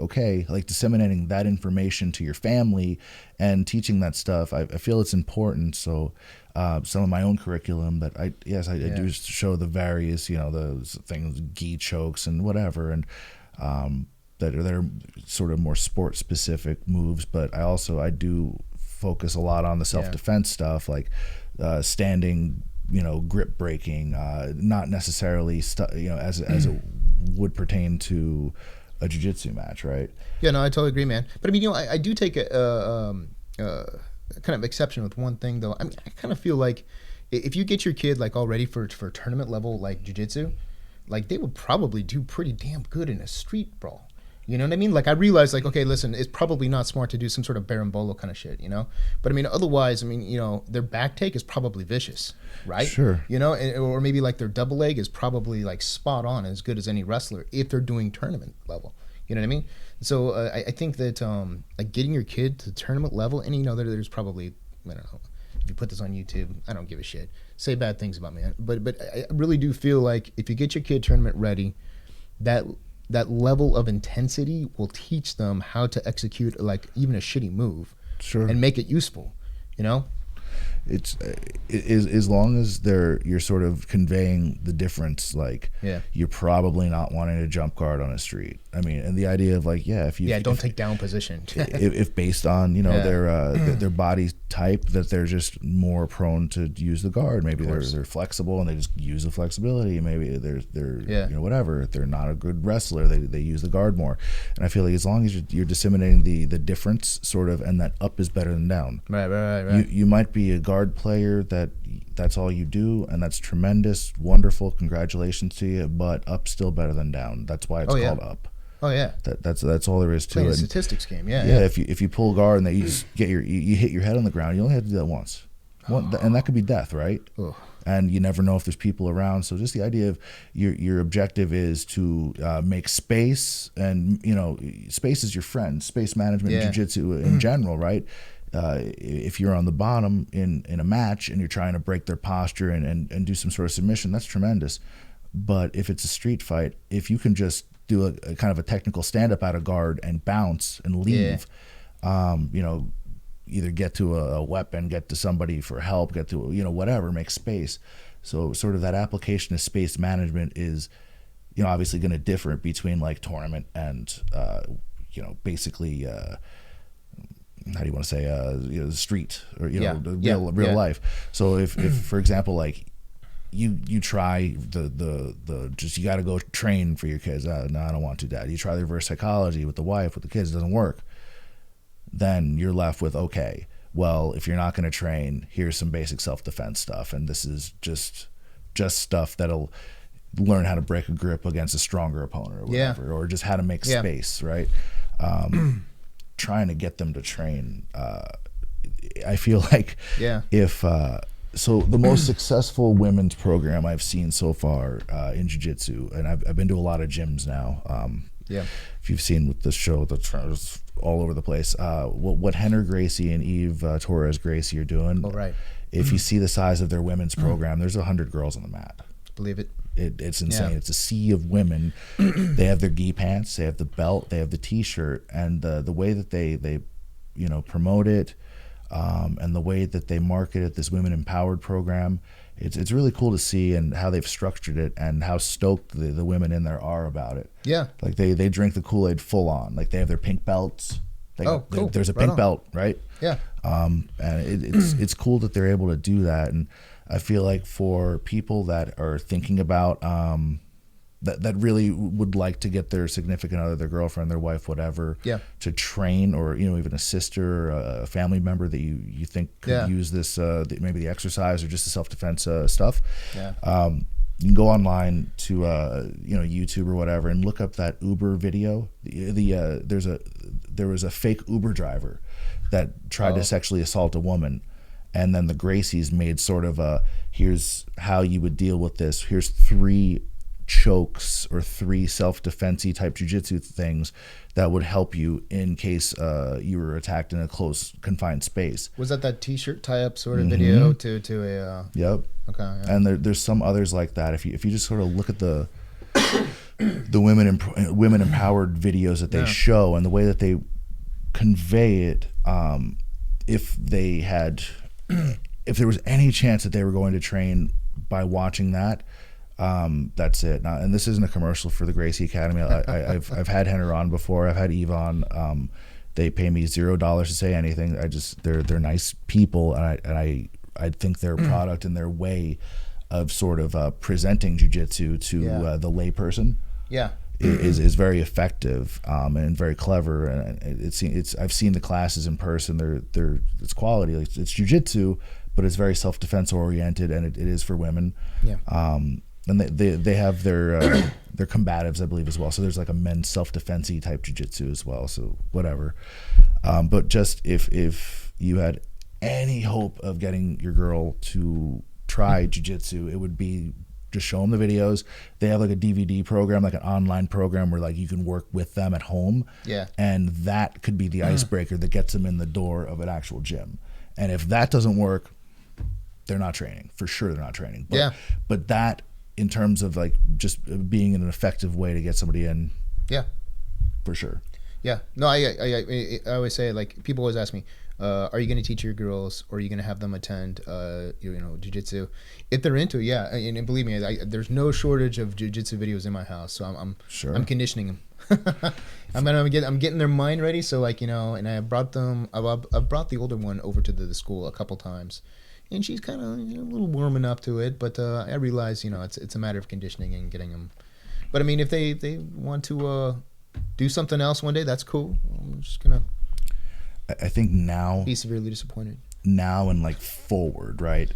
like disseminating that information to your family and teaching that stuff. I feel it's important. So some of my own curriculum that I do show the various, those things, gi chokes and whatever, and that are sort of more sport specific moves, but I do focus a lot on the self-defense stuff, like standing, grip breaking, not necessarily as it would pertain to a jiu-jitsu match, right? Yeah, no, I totally agree, man. But I mean, I do take a kind of exception with one thing, though. I mean, I kind of feel like if you get your kid like all ready for tournament level like jiu-jitsu, like they would probably do pretty damn good in a street brawl. You know what I mean? Like I realized, like, okay, listen, it's probably not smart to do some sort of berimbolo kind of shit, But I mean, otherwise, I mean, their back take is probably vicious, right? Sure. Or maybe like their double leg is probably like spot on, as good as any wrestler if they're doing tournament level. You know what I mean? So I think that like getting your kid to tournament level, and there's probably, I don't know, if you put this on YouTube, I don't give a shit. Say bad things about me, but I really do feel like if you get your kid tournament ready, that level of intensity will teach them how to execute like even a shitty move, and make it useful, It's as long as you're sort of conveying the difference, like you're probably not wanting to jump guard on a street. I mean, and the idea of like, don't take down position. if based on their body type, that they're just more prone to use the guard. Maybe they're flexible and they just use the flexibility. Maybe they're whatever. If they're not a good wrestler, they use the guard more. And I feel like as long as you're disseminating the difference sort of, and that up is better than down. Right. You might be a guard player that's all you do, and that's tremendous, wonderful, congratulations to you, but up's still better than down. That's why it's called up. Oh yeah, that's all there is to playing it. A statistics game, If you pull guard and you just you hit your head on the ground, you only have to do that once, and that could be death, right? Oh. And you never know if there's people around. So just the idea of your objective is to make space, and space is your friend. Space management, in jiu-jitsu in general, right? If you're on the bottom in a match and you're trying to break their posture and do some sort of submission, that's tremendous. But if it's a street fight, if you can just do a kind of a technical stand up out of guard and bounce and leave, you know, either get to a weapon, get to somebody for help, get to, you know, whatever, make space. So sort of that application of space management is, you know, obviously going to differ between like tournament and, you know, basically, how do you want to say, you know, street or, you know, real life. So if for example, like you try the just, you got to go train for your kids. No, I don't want to, Dad. You try the reverse psychology with the wife, with the kids, it doesn't work. Then you're left with, okay, well, if you're not going to train, here's some basic self-defense stuff. And this is just stuff that'll learn how to break a grip against a stronger opponent or whatever, or just how to make space, right? Trying to get them to train. I feel like if, so the most successful women's program I've seen so far in jiu-jitsu, and I've been to a lot of gyms now. If you've seen with the show, that's all over the place. What Henner Gracie and Eve Torres Gracie are doing. Oh, right. If you see the size of their women's program, there's 100 girls on the mat. Believe it. It's insane. It's a sea of women. They have their gi pants, they have the belt, they have the t-shirt, and the way that they you know, promote it, and the way that they market it, this women empowered program, it's really cool to see, and how they've structured it and how stoked the women in there are about it. Yeah. Like they drink the Kool-Aid full on. Like they have their pink belts. Cool. There's a pink belt, right? Yeah. And it's cool that they're able to do that. And I feel like for people that are thinking about that really would like to get their significant other, their girlfriend, their wife, whatever, to train, or, you know, even a sister or a family member that you think could use this, maybe the exercise or just the self-defense stuff. You can go online to you know, YouTube or whatever, and look up that Uber video. There was a fake Uber driver that tried to sexually assault a woman, and then the Gracies made sort of a, here's how you would deal with this. Here's 3 chokes or 3 self-defense-y type jiu-jitsu things that would help you in case you were attacked in a close confined space. Was that t-shirt tie-up sort of video to a Yep. Okay. Yeah. And there's some others like that. If you just sort of look at the women empowered videos that they show, and the way that they convey it, if there was any chance that they were going to train by watching that, that's it. Now, and this isn't a commercial for the Gracie Academy. I've had Henner on before. I've had Eve on. They pay me $0 to say anything. They're nice people, and I think their product and their way of sort of presenting jiu-jitsu to the lay person is very effective and very clever. And I've seen the classes in person. It's quality. It's jiu-jitsu, but it's very self-defense oriented, and it is for women. And they have their combatives, I believe, as well. So there's like a men's self-defense-y type jiu-jitsu as well. So whatever. But just if you had any hope of getting your girl to try jiu-jitsu, it would be just show them the videos. They have like a DVD program, like an online program where like you can work with them at home. And that could be the icebreaker that gets them in the door of an actual gym. And if that doesn't work, they're not training. For sure they're not training. But that, in terms of like just being an effective way to get somebody in, for sure. No, I always say, like, people always ask me, are you going to teach your girls, or are you going to have them attend jiu-jitsu? If they're into it, and believe me, there's no shortage of jiu-jitsu videos in my house, so I'm conditioning them. I'm getting their mind ready. So, like, you know, and I've brought the older one over to the school a couple times, and she's kind of a little warming up to it. But I realize, you know, it's a matter of conditioning and getting them. But I mean, if they want to do something else one day, that's cool. I'm just gonna. I think now be severely disappointed. Now and like forward, right?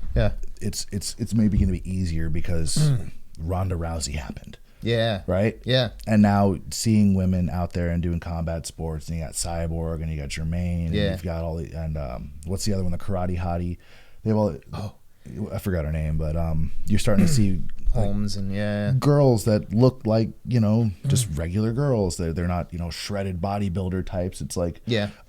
It's maybe going to be easier because Ronda Rousey happened. Right? And now seeing women out there and doing combat sports, and you got Cyborg, and you got Jermaine, and you've got all the, and what's the other one, the karate hottie? They have all. I forgot her name, but you're starting to see Holmes, like, and girls that look like, you know, just regular girls. They're not, you know, shredded bodybuilder types. It's like,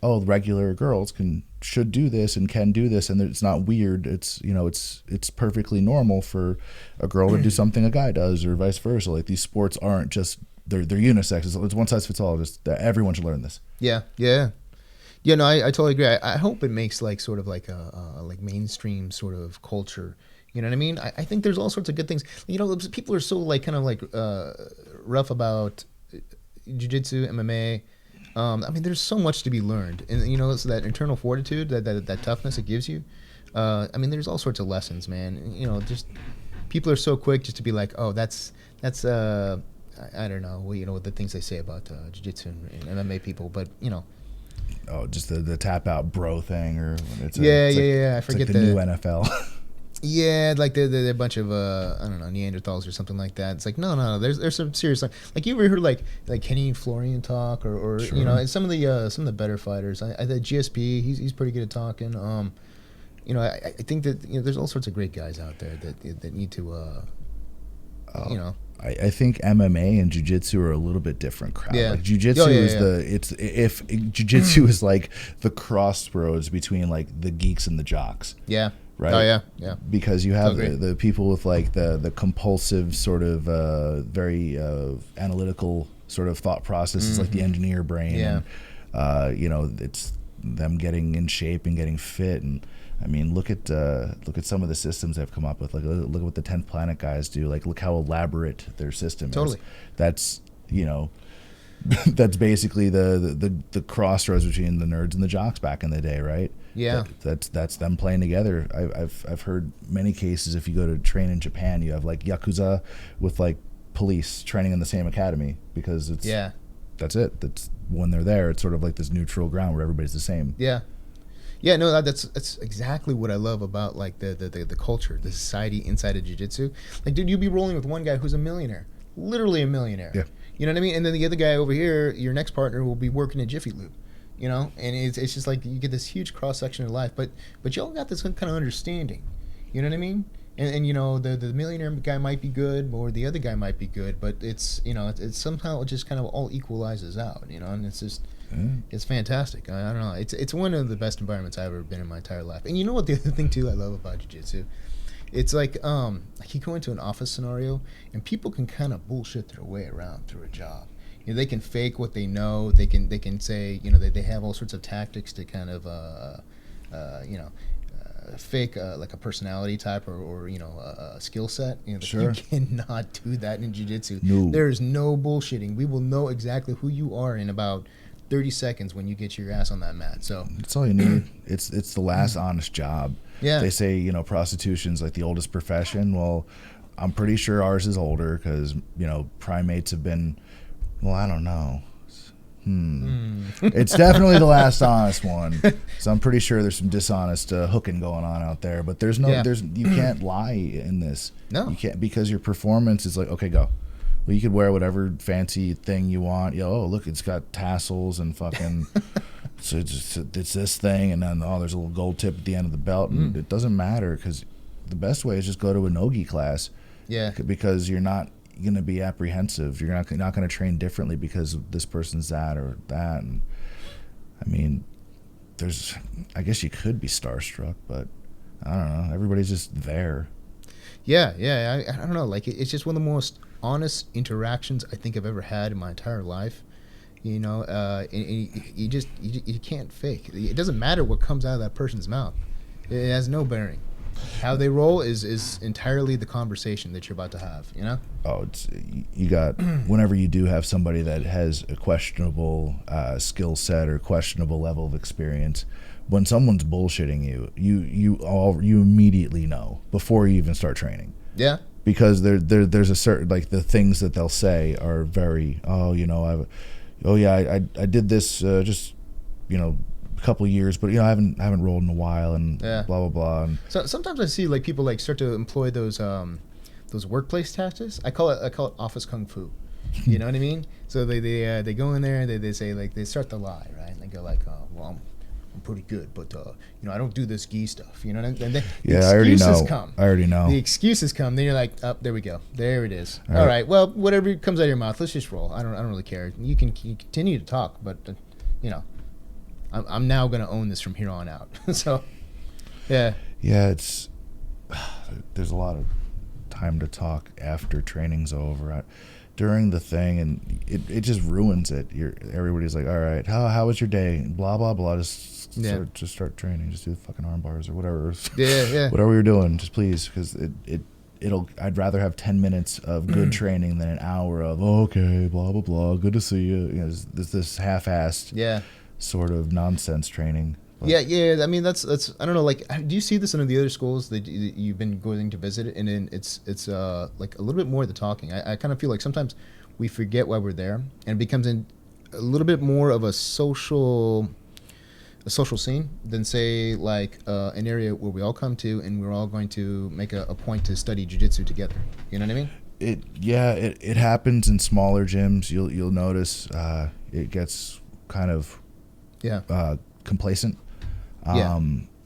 regular girls can should do this and can do this, and it's not weird. It's it's perfectly normal for a girl to do something a guy does, or vice versa. Like these sports aren't just they're unisex. It's one size fits all. Just that everyone should learn this. Yeah. No, I totally agree. I hope it makes like sort of like a like mainstream sort of culture. You know what I mean? I think there's all sorts of good things. You know, people are so like kind of like rough about Jiu Jitsu, MMA. I mean, there's so much to be learned, and you know, it's that internal fortitude, that toughness it gives you. I mean, there's all sorts of lessons, man. You know, just people are so quick just to be like, oh, that's I don't know, well, you know, the things they say about jiu-jitsu and MMA people, but you know. Oh, just the tap out bro thing, or it's I forget like the new NFL. Yeah, like they're a bunch of I don't know, Neanderthals or something like that. It's like no, there's some serious like you ever heard like Kenny Florian talk or Sure. you know, and some of the better fighters. I the GSP, he's pretty good at talking. You know, I think that you know there's all sorts of great guys out there that need to you know. I think MMA and jiu-jitsu are a little bit different crowd. Yeah. Like jiu-jitsu if jiu-jitsu is like the crossroads between like the geeks and the jocks. Yeah. Right. Oh yeah. Because you have the people with like the compulsive sort of very analytical sort of thought processes, like the engineer brain. Yeah. And, you know, it's them getting in shape and getting fit. And I mean, look at some of the systems they've come up with. Like look at what the 10th Planet guys do. Like look how elaborate their system is. That's, you know, that's basically the crossroads between the nerds and the jocks back in the day, right? Yeah. That's them playing together. I've heard many cases. If you go to train in Japan, you have like Yakuza with like police training in the same academy, because it's that's it. That's when they're there. It's sort of like this neutral ground where everybody's the same. Yeah, no, that's exactly what I love about like the culture, the society inside of jiu-jitsu. Like, dude, you'd be rolling with one guy who's a millionaire, literally a millionaire. Yeah. You know what I mean? And then the other guy over here, your next partner, will be working at Jiffy Lube. You know, and it's just like you get this huge cross section of life, but y'all got this kind of understanding. You know what I mean? And you know, the millionaire guy might be good, or the other guy might be good, but it's, you know, it's somehow it just kind of all equalizes out. You know, and it's just. It's fantastic. I don't know. It's one of the best environments I've ever been in my entire life. And you know what the other thing too I love about jiu-jitsu? It's like you go into an office scenario and people can kind of bullshit their way around through a job. You know, they can fake what they know. They can say, you know, they have all sorts of tactics to kind of you know, fake like a personality type or you know a skill set. You know, Sure. You cannot do that in jiu-jitsu. No. There is no bullshitting. We will know exactly who you are in about 30 seconds when you get your ass on that mat. So that's all you need. It's the last honest job. Yeah. They say, you know, prostitution's like the oldest profession. Well, I'm pretty sure ours is older because, you know, primates have been, well, I don't know. It's definitely the last honest one. So I'm pretty sure there's some dishonest hooking going on out there, but there's you can't lie in this. No. You can't, because your performance is like, okay, go. Well, you could wear whatever fancy thing you want. You know, oh, look, it's got tassels and fucking. So it's this thing, and then there's a little gold tip at the end of the belt, and it doesn't matter, because the best way is just go to a no-gi class. Yeah. Because you're not going to be apprehensive. You're not going to train differently because this person's that or that. And I mean, I guess you could be starstruck, but I don't know. Everybody's just there. Yeah. I don't know. Like it's just one of the most honest interactions I think I've ever had in my entire life. You know, you can't fake. It doesn't matter what comes out of that person's mouth. It has no bearing. How they roll is entirely the conversation that you're about to have. You know. Oh, you got whenever you do have somebody that has a questionable skill set or questionable level of experience. When someone's bullshitting you immediately know before you even start training. Yeah. Because there's a certain, like, the things that they'll say are very, I did this just, you know, a couple of years, but you know I haven't rolled in a while, and blah blah blah. And so sometimes I see like people like start to employ those workplace tactics. I call it office kung fu. You know what I mean? So they go in there and they say, like, they start to lie, right? And they go like, oh, well, I'm pretty good, but you know, I don't do this gi stuff. You know, and the excuses come. I already know. The excuses come. Then you're like, oh, there we go. There it is. All right. Well, whatever comes out of your mouth, let's just roll. I don't really care. You can continue to talk, but you know, I'm now gonna own this from here on out. So, yeah. It's there's a lot of time to talk after training's over. During the thing, and it just ruins it. Everybody's like, all right, how was your day? Blah blah blah. Just start training. Just do the fucking arm bars or whatever. Yeah. Whatever you're doing, just please, because I'd rather have 10 minutes of good training than an hour of okay, blah blah blah. Good to see you. This half-assed sort of nonsense training. But Yeah. I mean, that's. I don't know. Like, do you see this in the other schools that you've been going to visit? And then it's like a little bit more of the talking. I kind of feel like sometimes we forget why we're there, and it becomes a little bit more of a social scene than say like an area where we all come to and we're all going to make a point to study jiu-jitsu together. You know what I mean? It happens in smaller gyms. You'll notice it gets kind of complacent.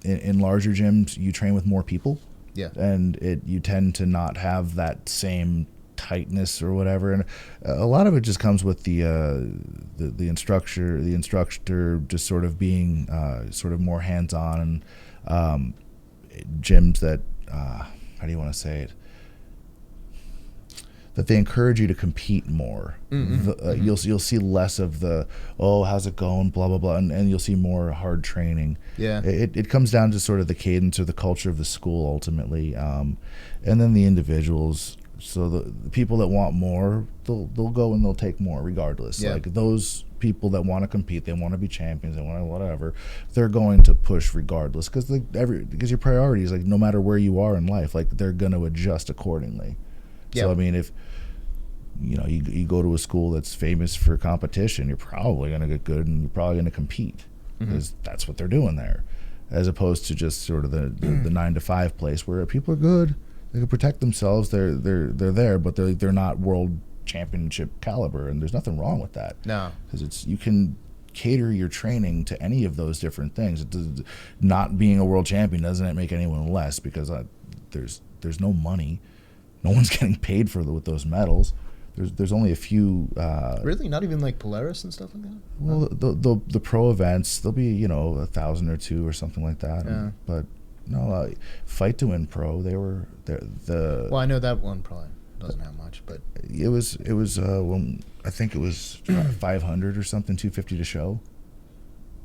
In larger gyms, you train with more people, and you tend to not have that same tightness or whatever, and a lot of it just comes with the instructor just sort of being sort of more hands-on, and gyms that how do you want to say it, that they encourage you to compete more. You'll see less of the how's it going, blah blah blah, and you'll see more hard training. It comes down to sort of the cadence or the culture of the school ultimately, and then the individuals. So the people that want more, they'll go and they'll take more regardless. Like those people that want to compete, they want to be champions, they want to whatever, they're going to push regardless, because your priorities, like no matter where you are in life, like they're going to adjust accordingly. So I mean, if you go to a school that's famous for competition, you're probably going to get good and you're probably going to compete, because that's what they're doing there, as opposed to just sort of the 9-to-5 place where people are good, they can protect themselves, they're there, but they're not world championship caliber, and there's nothing wrong with that. No, because you can cater your training to any of those different things. Not being a world champion doesn't make anyone less, because there's no money. No one's getting paid with those medals. There's only a few. Really, not even like Polaris and stuff like that. Well, the pro events, there'll be 1,000 or 2 or something like that. Yeah. But no, Fight to Win Pro, they were the. Well, I know that one probably doesn't have much, but it was when I think it was 500 or something, 250 to show.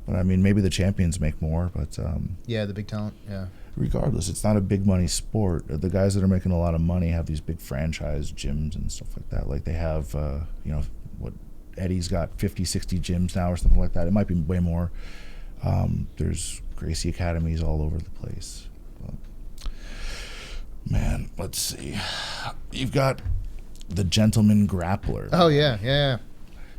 But I mean, maybe the champions make more, but the big talent, regardless, it's not a big money sport. The guys that are making a lot of money have these big franchise gyms and stuff like that. Like they have, what Eddie's got 50, 60 gyms now or something like that. It might be way more. There's Gracie academies all over the place. But, man, let's see. You've got the Gentleman Grappler. Oh yeah.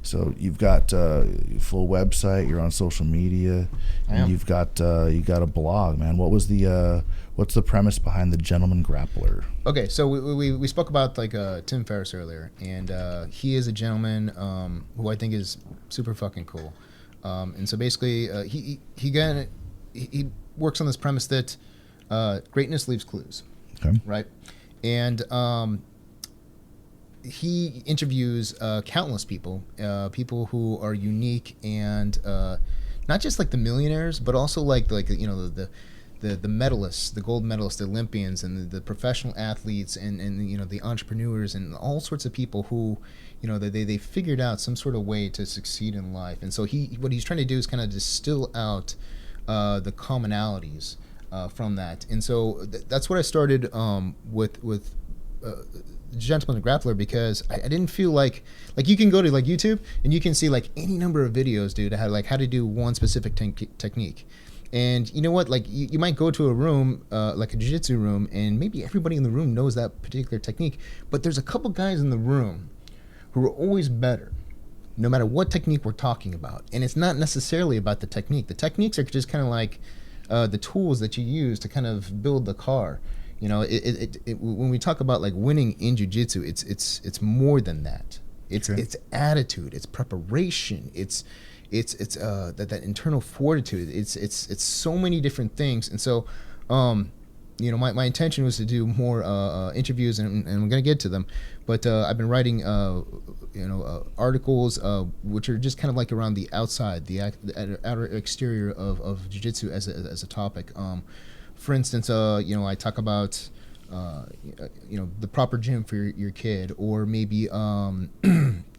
So you've got a full website. You're on social media, and you've got a blog, man. What's the premise behind the Gentleman Grappler? Okay, so we spoke about like Tim Ferriss earlier, and he is a gentleman who I think is super fucking cool. And so basically, he works on this premise that greatness leaves clues, right? And he interviews countless people who are unique, and not just like the millionaires, but also like the medalists, the gold medalists, the Olympians, and the professional athletes, and the entrepreneurs, and all sorts of people who they figured out some sort of way to succeed in life. And so what he's trying to do is kind of distill out the commonalities from that. And so that's what I started with Gentleman Grappler, because I didn't feel like you can go to like YouTube and you can see like any number of videos, dude, how to do one specific technique. And you know what, like you might go to a room like a jiu-jitsu room, and maybe everybody in the room knows that particular technique, but there's a couple guys in the room who are always better no matter what technique we're talking about. And it's not necessarily about the technique. The techniques are just kind of like the tools that you use to kind of build the car. When we talk about like winning in jiu-jitsu, it's more than that. It's attitude, it's preparation, it's that internal fortitude. It's so many different things. And so my intention was to do more interviews, and I'm gonna get to them, but I've been writing articles which are just kind of like around the outside, the outer exterior of jiu-jitsu as a topic. For instance, I talk about the proper gym for your kid, or maybe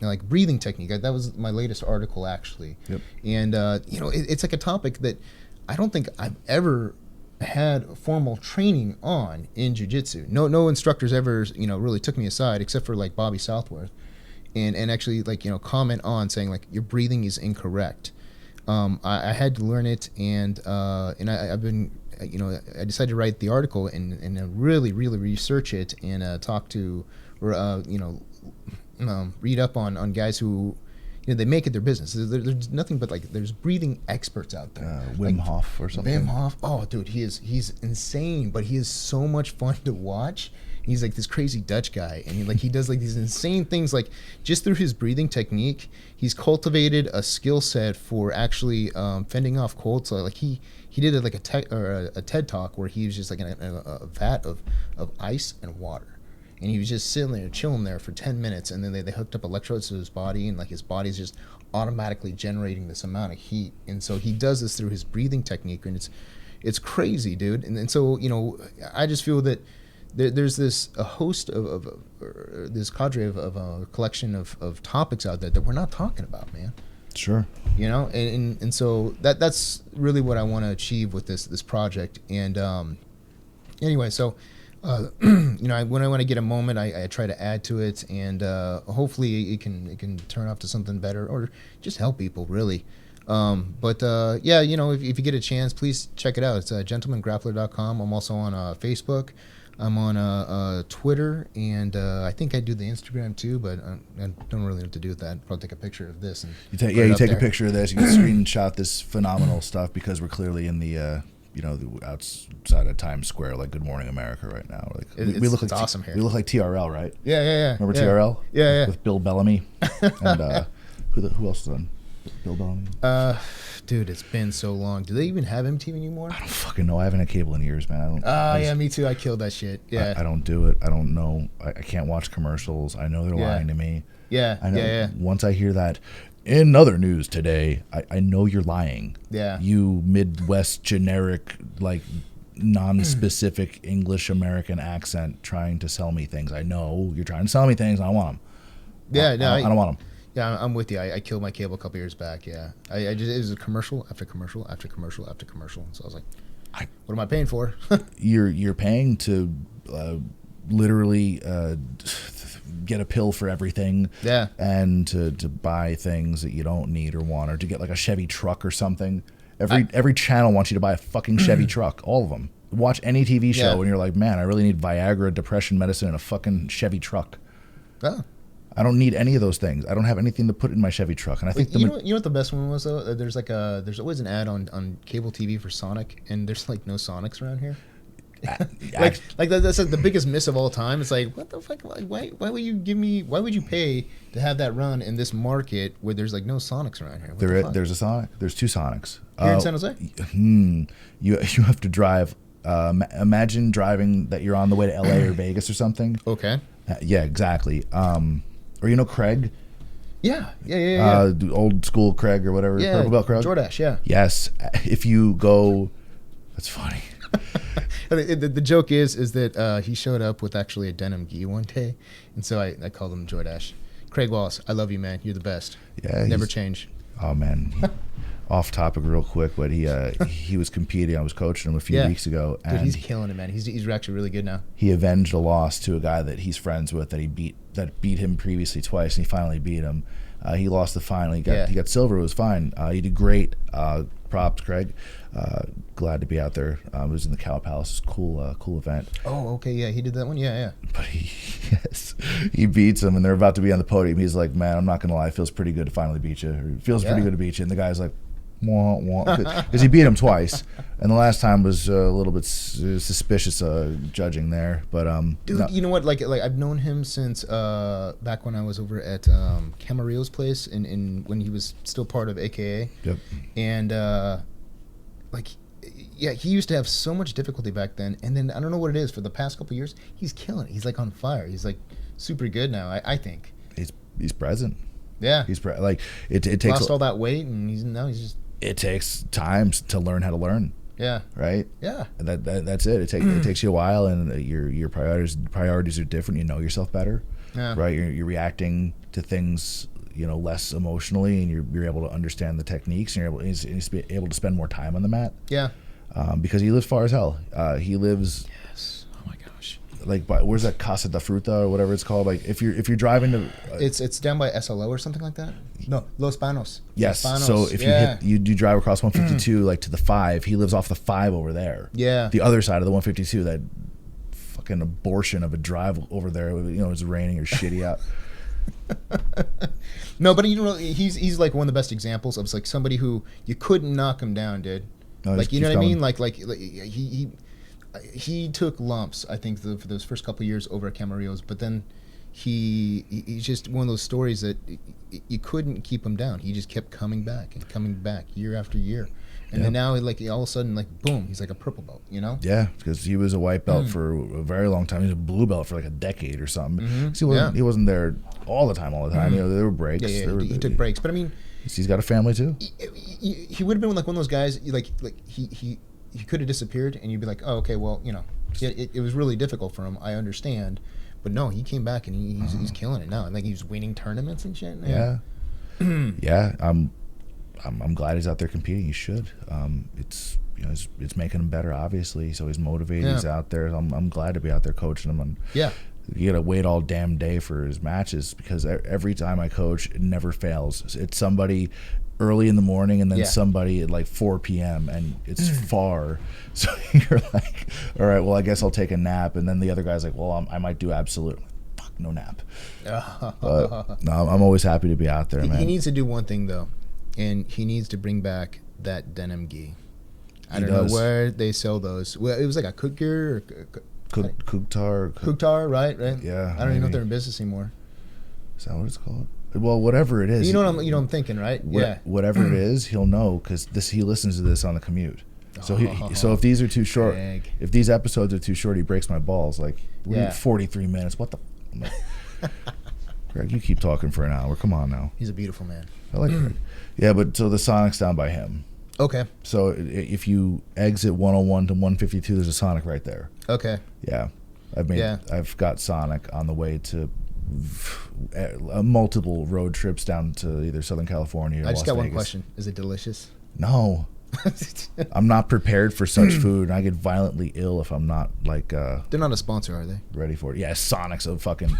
like breathing technique. That was my latest article, actually. Yep. And it's like a topic that I don't think I've ever had formal training on in jiu-jitsu. No instructors ever really took me aside, except for like Bobby Southworth, and actually like comment on saying like your breathing is incorrect. I had to learn it, and I've been I decided to write the article and really research it, and talk to or read up on guys who they make it their business. There's nothing but like there's breathing experts out there. Wim Hof or something. Wim Hof. Oh, dude, he's insane, but he is so much fun to watch. He's like this crazy Dutch guy, and he does like these insane things. Like just through his breathing technique, he's cultivated a skill set for actually fending off cold. So like he did it like a TED talk where he was just like in a vat of ice and water. And he was just sitting there, chilling there for 10 minutes, and then they hooked up electrodes to his body, and like his body's just automatically generating this amount of heat. And so he does this through his breathing technique, and it's crazy, dude. And so I just feel that there's a host of this cadre of a collection of topics out there that we're not talking about, man. Sure. And so that's really what I want to achieve with this project. And anyway, so. When I want to get a moment, I try to add to it, and hopefully it can turn off to something better, or just help people, really. If you get a chance, please check it out. It's gentlemangrappler.com. I'm also on Facebook. I'm on Twitter, and I think I do the Instagram too, but I don't really know what to do with that. Probably take a picture of this. And you take a picture of this. You can screenshot this phenomenal stuff, because we're clearly in the outside of Times Square, like Good Morning America right now. Like we look like awesome here. We look like TRL, right? Yeah. Remember TRL? Yeah. With Bill Bellamy, and who else is on? Bill Bellamy. Dude, it's been so long. Do they even have MTV anymore? I don't fucking know. I haven't had cable in years, man. Yeah, me too. I killed that shit. Yeah. I don't do it. I don't know. I can't watch commercials. I know they're lying to me. Yeah. I know. Yeah. Once I hear that. In other news today, I know you're lying. Yeah. You Midwest generic, like non-specific English American accent trying to sell me things. I know you're trying to sell me things. I don't want them. Yeah, I don't want them. Yeah, I'm with you. I killed my cable a couple years back. Yeah, it was a commercial after commercial after commercial after commercial. So I was like, what am I paying for? You're paying to literally get a pill for everything. Yeah. And to buy things that you don't need or want, or to get like a Chevy truck or something. Every channel wants you to buy a fucking Chevy truck. All of them. Watch any TV show and you're like, man, I really need Viagra, depression medicine, and a fucking Chevy truck. Oh. I don't need any of those things. I don't have anything to put in my Chevy truck. And I think you know what the best one was though? There's always an ad on cable TV for Sonic, and there's like no Sonics around here. that's like the biggest miss of all time. It's like, what the fuck? Why would you pay to have that run in this market where there's like no Sonics around here? There's a Sonic. There's two Sonics. Here in San Jose? You have to drive. Imagine driving that you're on the way to LA or Vegas or something. Okay. Yeah, exactly. Or Craig. Yeah. Old school Craig or whatever. Yeah. Purple Belt Craig. Jordache, yeah. Yes. If you go, that's funny. The joke is that he showed up with actually a denim gi one day, and so I called him Jordache. Craig Wallace, I love you, man. You're the best. Yeah. Never change. Oh man. Off topic real quick, but he was competing. I was coaching him a few weeks ago, and dude, he's killing it, man. He's actually really good now. He avenged a loss to a guy that he's friends with that beat him previously twice, and he finally beat him. He lost the final. He got silver. It was fine. He did great. Props, Craig. Glad to be out there. It was in the Cow Palace. Cool event. Oh, okay, yeah, he did that one. Yeah. But he beats him, and they're about to be on the podium. He's like, man, I'm not gonna lie, it feels pretty good to finally beat you. Or it feels pretty good to beat you. And the guy's like, because he beat him twice, and the last time was a little bit suspicious judging there. But dude, no. You know what? Like I've known him since back when I was over at Camarillo's place, in when he was still part of AKA. Yep. And yeah, he used to have so much difficulty back then, and then I don't know what it is. For the past couple of years, he's killing it. He's like on fire. He's like super good now. I think. He's present. Yeah, like it takes lost all that weight, and he's just. It takes time to learn how to learn. Yeah. Right. Yeah. That's it. It takes you a while, and your priorities are different. You know yourself better. Yeah. Right. You're reacting to things, less emotionally, and you're able to understand the techniques, and he's able to spend more time on the mat. Yeah. Because he lives far as hell. He lives. Yes. Oh my gosh. Like, where's that Casa da Fruta or whatever it's called? Like, if you're driving to. It's down by SLO or something like that. No, Los Panos. Yes. Los Panos. So if you drive across 152 like to the 5, he lives off the 5 over there. Yeah. The other side of the 152, that fucking abortion of a drive over there. It's raining or shitty out. No, but he's like one of the best examples of like somebody who you couldn't knock him down, dude. No, like, you know what I mean? Like he took lumps, I think, for those first couple of years over at Camarillo's, but then he's just one of those stories that you couldn't keep him down. He just kept coming back year after year. And then now, like, all of a sudden, like, boom, he's like a purple belt, Yeah, because he was a white belt for a very long time. He was a blue belt for like a decade or something. Mm-hmm. He wasn't there all the time. Mm-hmm. There were breaks. Yeah, he took breaks. But I mean, he's got a family too. He would have been like one of those guys, like he could have disappeared, and you'd be like, oh, okay, well, it was really difficult for him. I understand. But no, he came back, and he's killing it now. And like, he's winning tournaments and shit. Yeah. Yeah. I'm glad he's out there competing. He should. It's it's making him better. Obviously, he's always motivated. Yeah. He's out there. I'm glad to be out there coaching him. And you gotta wait all damn day for his matches, because every time I coach, it never fails. It's somebody early in the morning, and then somebody at like 4 p.m. and it's far. So you're like, all right, well, I guess I'll take a nap. And then the other guy's like, well, I might do absolute. Fuck, no nap. But no, I'm always happy to be out there, man. He needs to do one thing though. And he needs to bring back that denim gi. I don't know where they sell those. Well, it was like a Kukir or Kuktar, right? Yeah. I don't even know if they're in business anymore. Is that what it's called? Well, whatever it is. You know what I'm thinking, right? Yeah. Whatever it is, he'll know, because he listens to this on the commute. So so if these are too short, if these episodes are too short, he breaks my balls. Like, we need 43 minutes. What the? I'm like, Greg, you keep talking for an hour. Come on now. He's a beautiful man. I like Greg. Yeah, but so the Sonic's down by him. Okay. So if you exit 101 to 152, there's a Sonic right there. Okay. Yeah. I've got Sonic on the way to multiple road trips down to either Southern California or I just got Las one Vegas. question. Is it delicious? No. I'm not prepared for such food, and I get violently ill if I'm not like They're not a sponsor, are they? ready for it. Yeah, Sonic's a fucking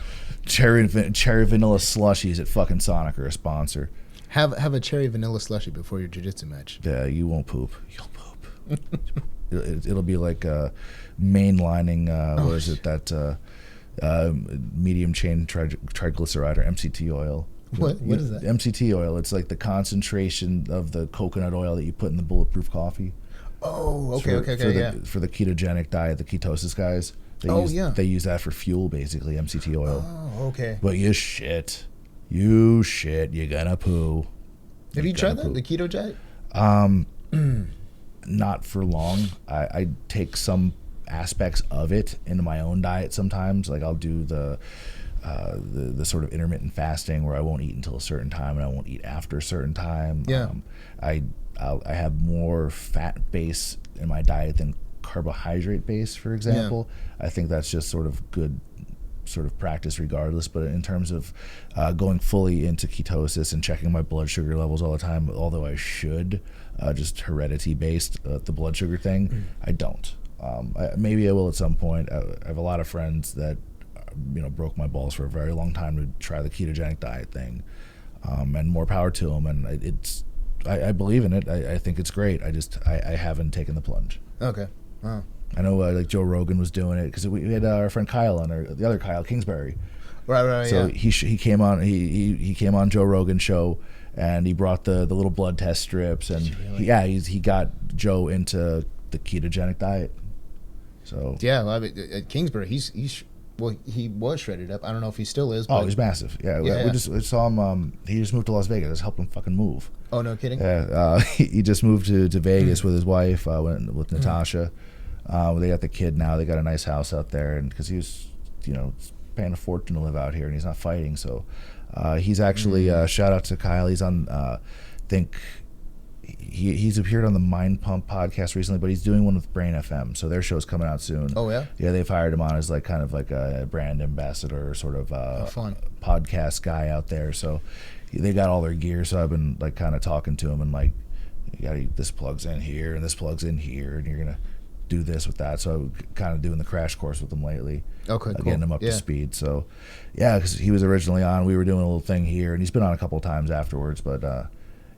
cherry vanilla slushies at fucking Sonic are a sponsor. Have a cherry vanilla slushy before your jiu-jitsu match. Yeah, you won't poop. You'll poop. It'll be like mainlining what is it, that medium chain triglyceride or MCT oil. What is that? MCT oil. It's like the concentration of the coconut oil that you put in the bulletproof coffee. Oh, okay, For the ketogenic diet, the ketosis guys. They use that for fuel, basically, MCT oil. Oh, okay. But you shit, you're gonna poo. Have you tried that, the keto diet? Not for long. I take some aspects of it into my own diet sometimes. Like, I'll do the sort of intermittent fasting where I won't eat until a certain time and I won't eat after a certain time. Yeah. I have more fat base in my diet than carbohydrate base, for example. I think that's just sort of good sort of practice regardless. But in terms of going fully into ketosis and checking my blood sugar levels all the time, although I should, just heredity based, the blood sugar thing, I don't. Maybe I will at some point. I have a lot of friends that broke my balls for a very long time to try the ketogenic diet thing, and more power to them. And I believe in it. I think it's great. I haven't taken the plunge. Okay. Wow. I know like Joe Rogan was doing it, because we had our friend Kyle on, or the other Kyle Kingsbury. Right. So he came on. He came on Joe Rogan's show, and he brought the little blood test strips, and really? he got Joe into the ketogenic diet. So yeah, well, at Kingsbury, he's Well, he was shredded up. I don't know if he still is. Oh, But he's massive. Yeah, Yeah. we saw him. He just moved to Las Vegas. I just helped him fucking move. oh, no kidding. Yeah, he just moved to Vegas with his wife, with Natasha. They got the kid now. They got a nice house out there, and because he was, paying a fortune to live out here, and he's not fighting. So he's actually shout out to Kyle. He's on. I think he's appeared on the Mind Pump podcast recently, but he's doing one with Brain FM. So their show's coming out soon. Oh yeah. Yeah, they've hired him on as like kind of like a brand ambassador, sort of Fun. podcast guy out there. So they got all their gear. So I've been like kind of talking to him and like, this plugs in here and this plugs in here, and you're gonna do this with that. So I'm kind of doing the crash course with him lately. Okay, cool. Getting him up to speed. So yeah, because he was originally on. We were doing a little thing here, and he's been on a couple of times afterwards. But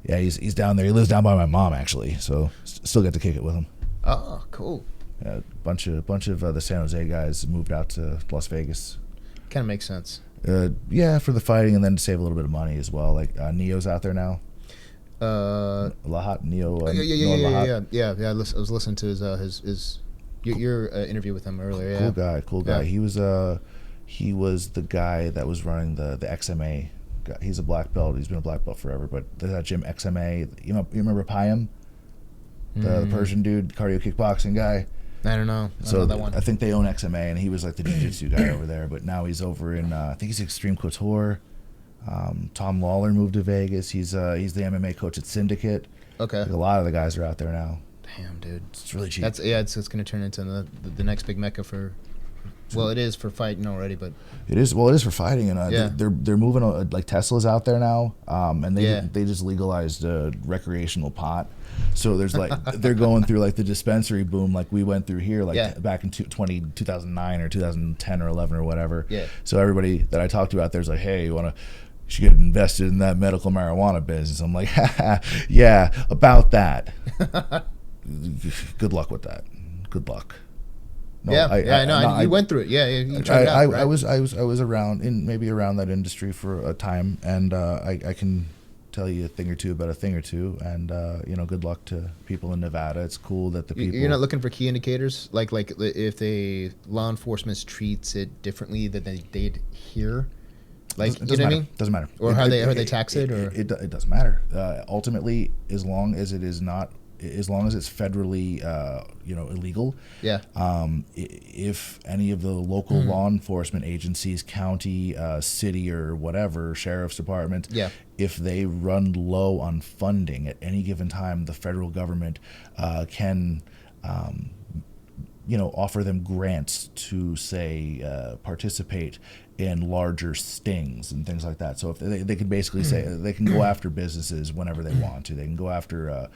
yeah, he's down there. He lives down by my mom actually, so still get to kick it with him. Oh, cool. Yeah, bunch of the San Jose guys moved out to Las Vegas. Kind of makes sense. Yeah, for the fighting, and then to save a little bit of money as well. Like Neo's out there now. Lahat Neo. Yeah. I was listening to his your interview with him earlier. Yeah. Cool guy. Yeah. He was the guy that was running the XMA. He's a black belt. He's been a black belt forever. But there's that gym XMA. You remember Payam, the Persian dude, cardio kickboxing guy. I don't know. I So know that one. I think they own XMA, and he was like the Jiu Jitsu guy over there. But now he's over in I think he's Extreme Couture. Tom Lawler moved to Vegas. He's the MMA coach at Syndicate. Okay. Like a lot of the guys are out there now. Damn, dude. It's really cheap. It's going to turn into the next big mecca for. Well, it is for fighting already, but It is for fighting, and Yeah. they're moving like Tesla's out there now, and Yeah. they just legalized recreational pot. So there's like they're going through like the dispensary boom like we went through here like Yeah. back in 2009 or 2010 or 11 or whatever. Yeah. So everybody that I talked to out there is like, hey, you should get invested in that medical marijuana business. I'm like, yeah, about that. Good luck with that. Good luck. No, I know. You went through it. Yeah, you tried it out, right? I was around that industry for a time, and I can tell you a thing or two about a thing or two, and good luck to people in Nevada. It's cool that the people. You're not looking for key indicators, like if law enforcement treats it differently than they did here, like you know what I mean? Doesn't matter. Or how they tax it, or it doesn't matter. Ultimately, as long as it is not. As long as it's federally, illegal. Yeah. If any of the local law enforcement agencies, county, city, or whatever, sheriff's department, Yeah. if they run low on funding at any given time, the federal government can, offer them grants to say participate in larger stings and things like that. So if they could basically say they can go after businesses whenever they want to. They can go after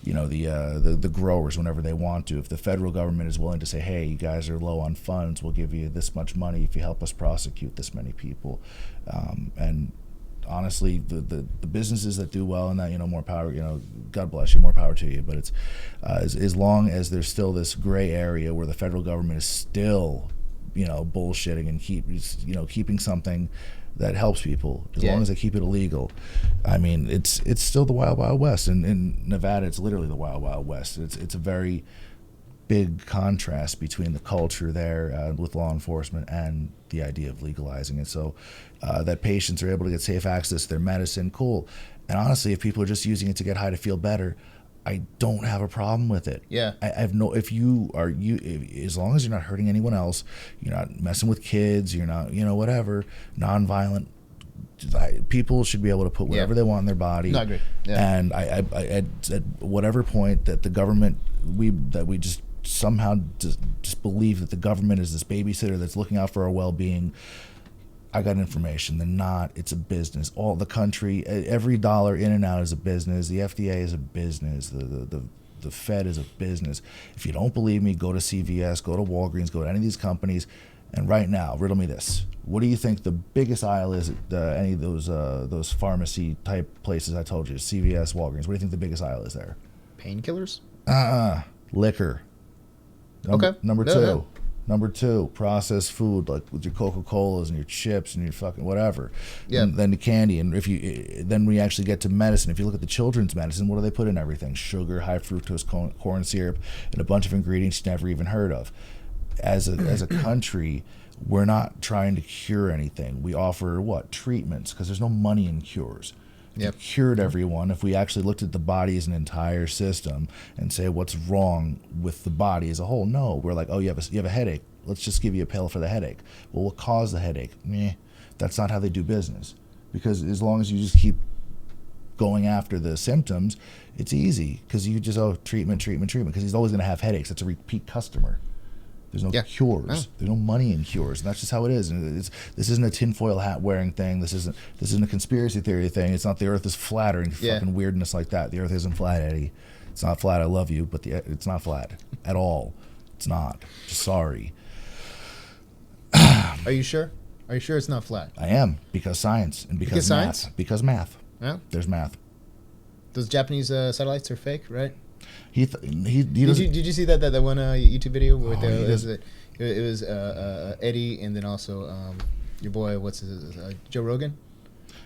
the growers whenever they want to. If the federal government is willing to say, hey, you guys are low on funds, we'll give you this much money if you help us prosecute this many people. And honestly, the businesses that do well and that, more power, God bless you, more power to you. But it's as long as there's still this gray area where the federal government is still bullshitting and keeping something that helps people, as long as they keep it illegal. I mean, it's still the wild, wild west. And in Nevada, it's literally the wild, wild west. It's a very big contrast between the culture there with law enforcement and the idea of legalizing it. So that patients are able to get safe access to their medicine, cool. And honestly, if people are just using it to get high to feel better, I don't have a problem with it. Yeah. I have no. If as long as you're not hurting anyone else, you're not messing with kids, you're not, whatever, nonviolent. People should be able to put whatever they want in their body. No, I agree. Yeah. And I at whatever point that the government we just somehow just believe that the government is this babysitter that's looking out for our well-being. I got information. They're not. It's a business. All the country, every dollar in and out is a business. The FDA is a business. The Fed is a business. If you don't believe me, go to CVS, go to Walgreens, go to any of these companies, and right now, riddle me this: what do you think the biggest aisle is at any of those pharmacy type places I told you? CVS, Walgreens. What do you think the biggest aisle is there? painkillers. Liquor. Okay. Number Yeah, two. yeah. Number two, processed food, like with your Coca-Colas and your chips and your fucking whatever. Yeah. And then the candy. And then we actually get to medicine. If you look at the children's medicine, what do they put in everything? Sugar, high fructose corn syrup, and a bunch of ingredients you never even heard of. As a country, we're not trying to cure anything. We offer what? Treatments, because there's no money in cures. If Yep. you cured everyone, if we actually looked at the body as an entire system and say what's wrong with the body as a whole, no. We're like, oh, you have a headache. Let's just give you a pill for the headache. Well, what caused the headache? Meh. That's not how they do business. Because as long as you just keep going after the symptoms, it's easy. Because you just, treatment. Because he's always going to have headaches. That's a repeat customer. There's no cures. Oh. There's no money in cures. And that's just how it is. And this isn't a tinfoil hat wearing thing. This isn't a conspiracy theory thing. It's not the earth is flat or any fucking weirdness like that. The earth isn't flat, Eddie. It's not flat. I love you, but it's not flat at all. It's not. Just sorry. Are you sure? Are you sure it's not flat? I am, because science and because math. Science? Because math. Yeah. There's math. Those Japanese satellites are fake, right? He Did you see that one YouTube video where it was Eddie and then also your boy, what's his Joe Rogan,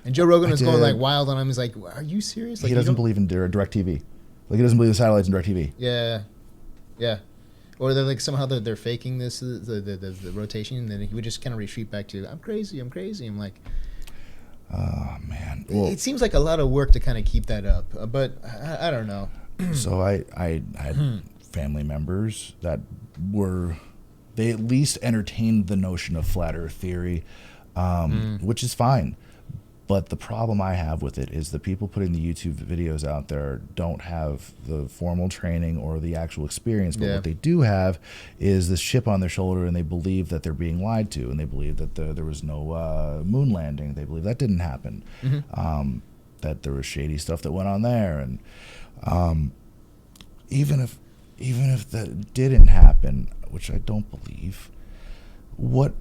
and Joe Rogan was going like wild on him. He's like, "Are you serious?" Like, he doesn't believe in direct TV. Like, he doesn't believe the satellites in direct TV. Yeah. Or they're like somehow they're faking this the rotation, and then he would just kind of retreat back to I'm crazy. I'm like, oh man. Well, it seems like a lot of work to kind of keep that up, but I don't know. So I had family members that they at least entertained the notion of flat earth theory, which is fine. But the problem I have with it is the people putting the YouTube videos out there don't have the formal training or the actual experience. But what they do have is this chip on their shoulder, and they believe that they're being lied to, and they believe that there was no moon landing. They believe that didn't happen, that there was shady stuff that went on there. And even if that didn't happen, which I don't believe, what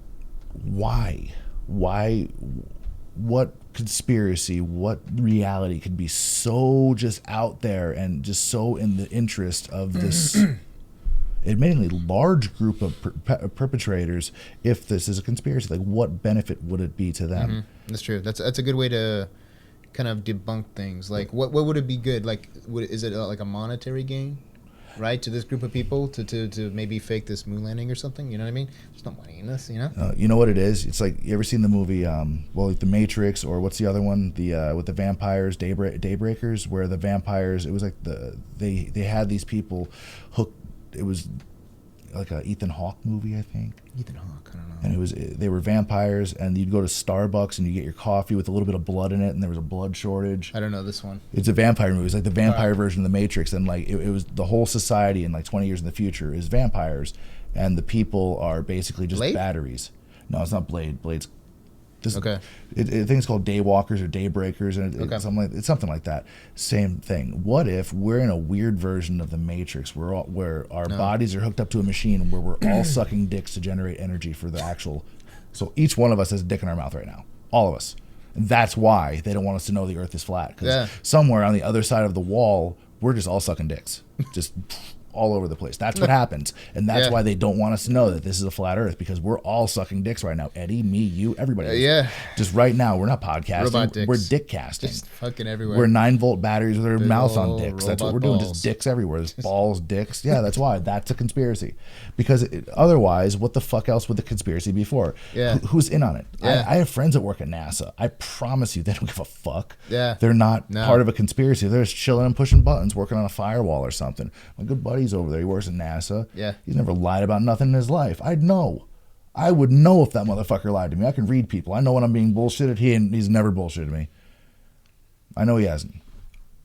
conspiracy, what reality could be so just out there and just so in the interest of this admittedly large group of perpetrators? If this is a conspiracy, like, what benefit would it be to them? That's true. That's a good way to kind of debunk things. Like, what would it be good? Like, is it like a monetary gain, right, to this group of people to maybe fake this moon landing or something? You know what I mean? There's no money in this, you know. You know what it is? It's like, you ever seen the movie, like The Matrix, or what's the other one? The with the vampires, Daybreakers, where the vampires, it was like they had these people hooked. It was like a Ethan Hawke movie, I think. Ethan Hawke, I don't know. And they were vampires, and you'd go to Starbucks and you get your coffee with a little bit of blood in it, and there was a blood shortage. I don't know this one. It's a vampire movie. It's like the vampire version of The Matrix, and like it was the whole society in like 20 years in the future is vampires, and the people are basically just Blade? batteries. No, it's not Blade. Blade's Okay. I think it's called Daywalkers or Daybreakers, and it's something like that. Same thing. What if we're in a weird version of the Matrix, where our bodies are hooked up to a machine, where we're all sucking dicks to generate energy for the actual. So each one of us has a dick in our mouth right now, all of us. And that's why they don't want us to know the Earth is flat, because somewhere on the other side of the wall, we're just all sucking dicks, just all over the place. That's what happens, and that's why they don't want us to know that this is a flat Earth, because we're all sucking dicks right now. Eddie, me, you, everybody. Just right now, we're not podcasting. Robot dicks. We're dick casting. Just fucking everywhere. We're 9-volt batteries with our Big mouths on ol' dicks. That's what robot we're doing. balls. Just dicks everywhere. There's balls, dicks. Yeah, that's why. That's a conspiracy. Because otherwise, what the fuck else would the conspiracy be for? Who's in on it? I have friends that work at NASA. I promise you, they don't give a fuck. They're not part of a conspiracy. They're just chilling and pushing buttons, working on a firewall or something. My good buddy's over there. He works at NASA. He's never lied about nothing in his life. I'd know. I would know if that motherfucker lied to me. I can read people. I know when I'm being bullshitted. He's never bullshitted me. I know he hasn't.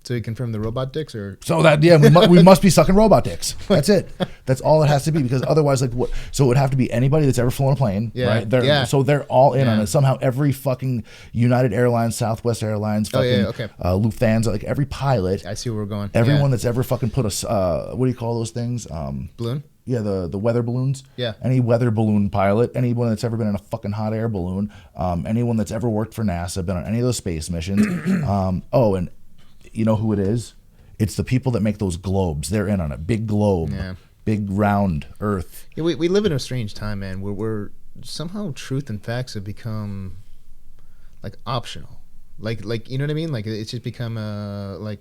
So you confirm the robot dicks, or so that we must be sucking robot dicks. That's it. That's all it has to be, because otherwise, like, what? So it would have to be anybody that's ever flown a plane, right? So they're all in on it. Somehow, every fucking United Airlines, Southwest Airlines, fucking Lufthansa, like every pilot. I see where we're going. Everyone that's ever fucking put a what do you call those things? Balloon. Yeah, the weather balloons. Yeah. Any weather balloon pilot, anyone that's ever been in a fucking hot air balloon, anyone that's ever worked for NASA, been on any of those space missions. And you know who it is? It's the people that make those globes. They're in on it. Big globe, big round Earth. Yeah, we live in a strange time, man. We're somehow truth and facts have become like optional. Like you know what I mean? Like it's just become like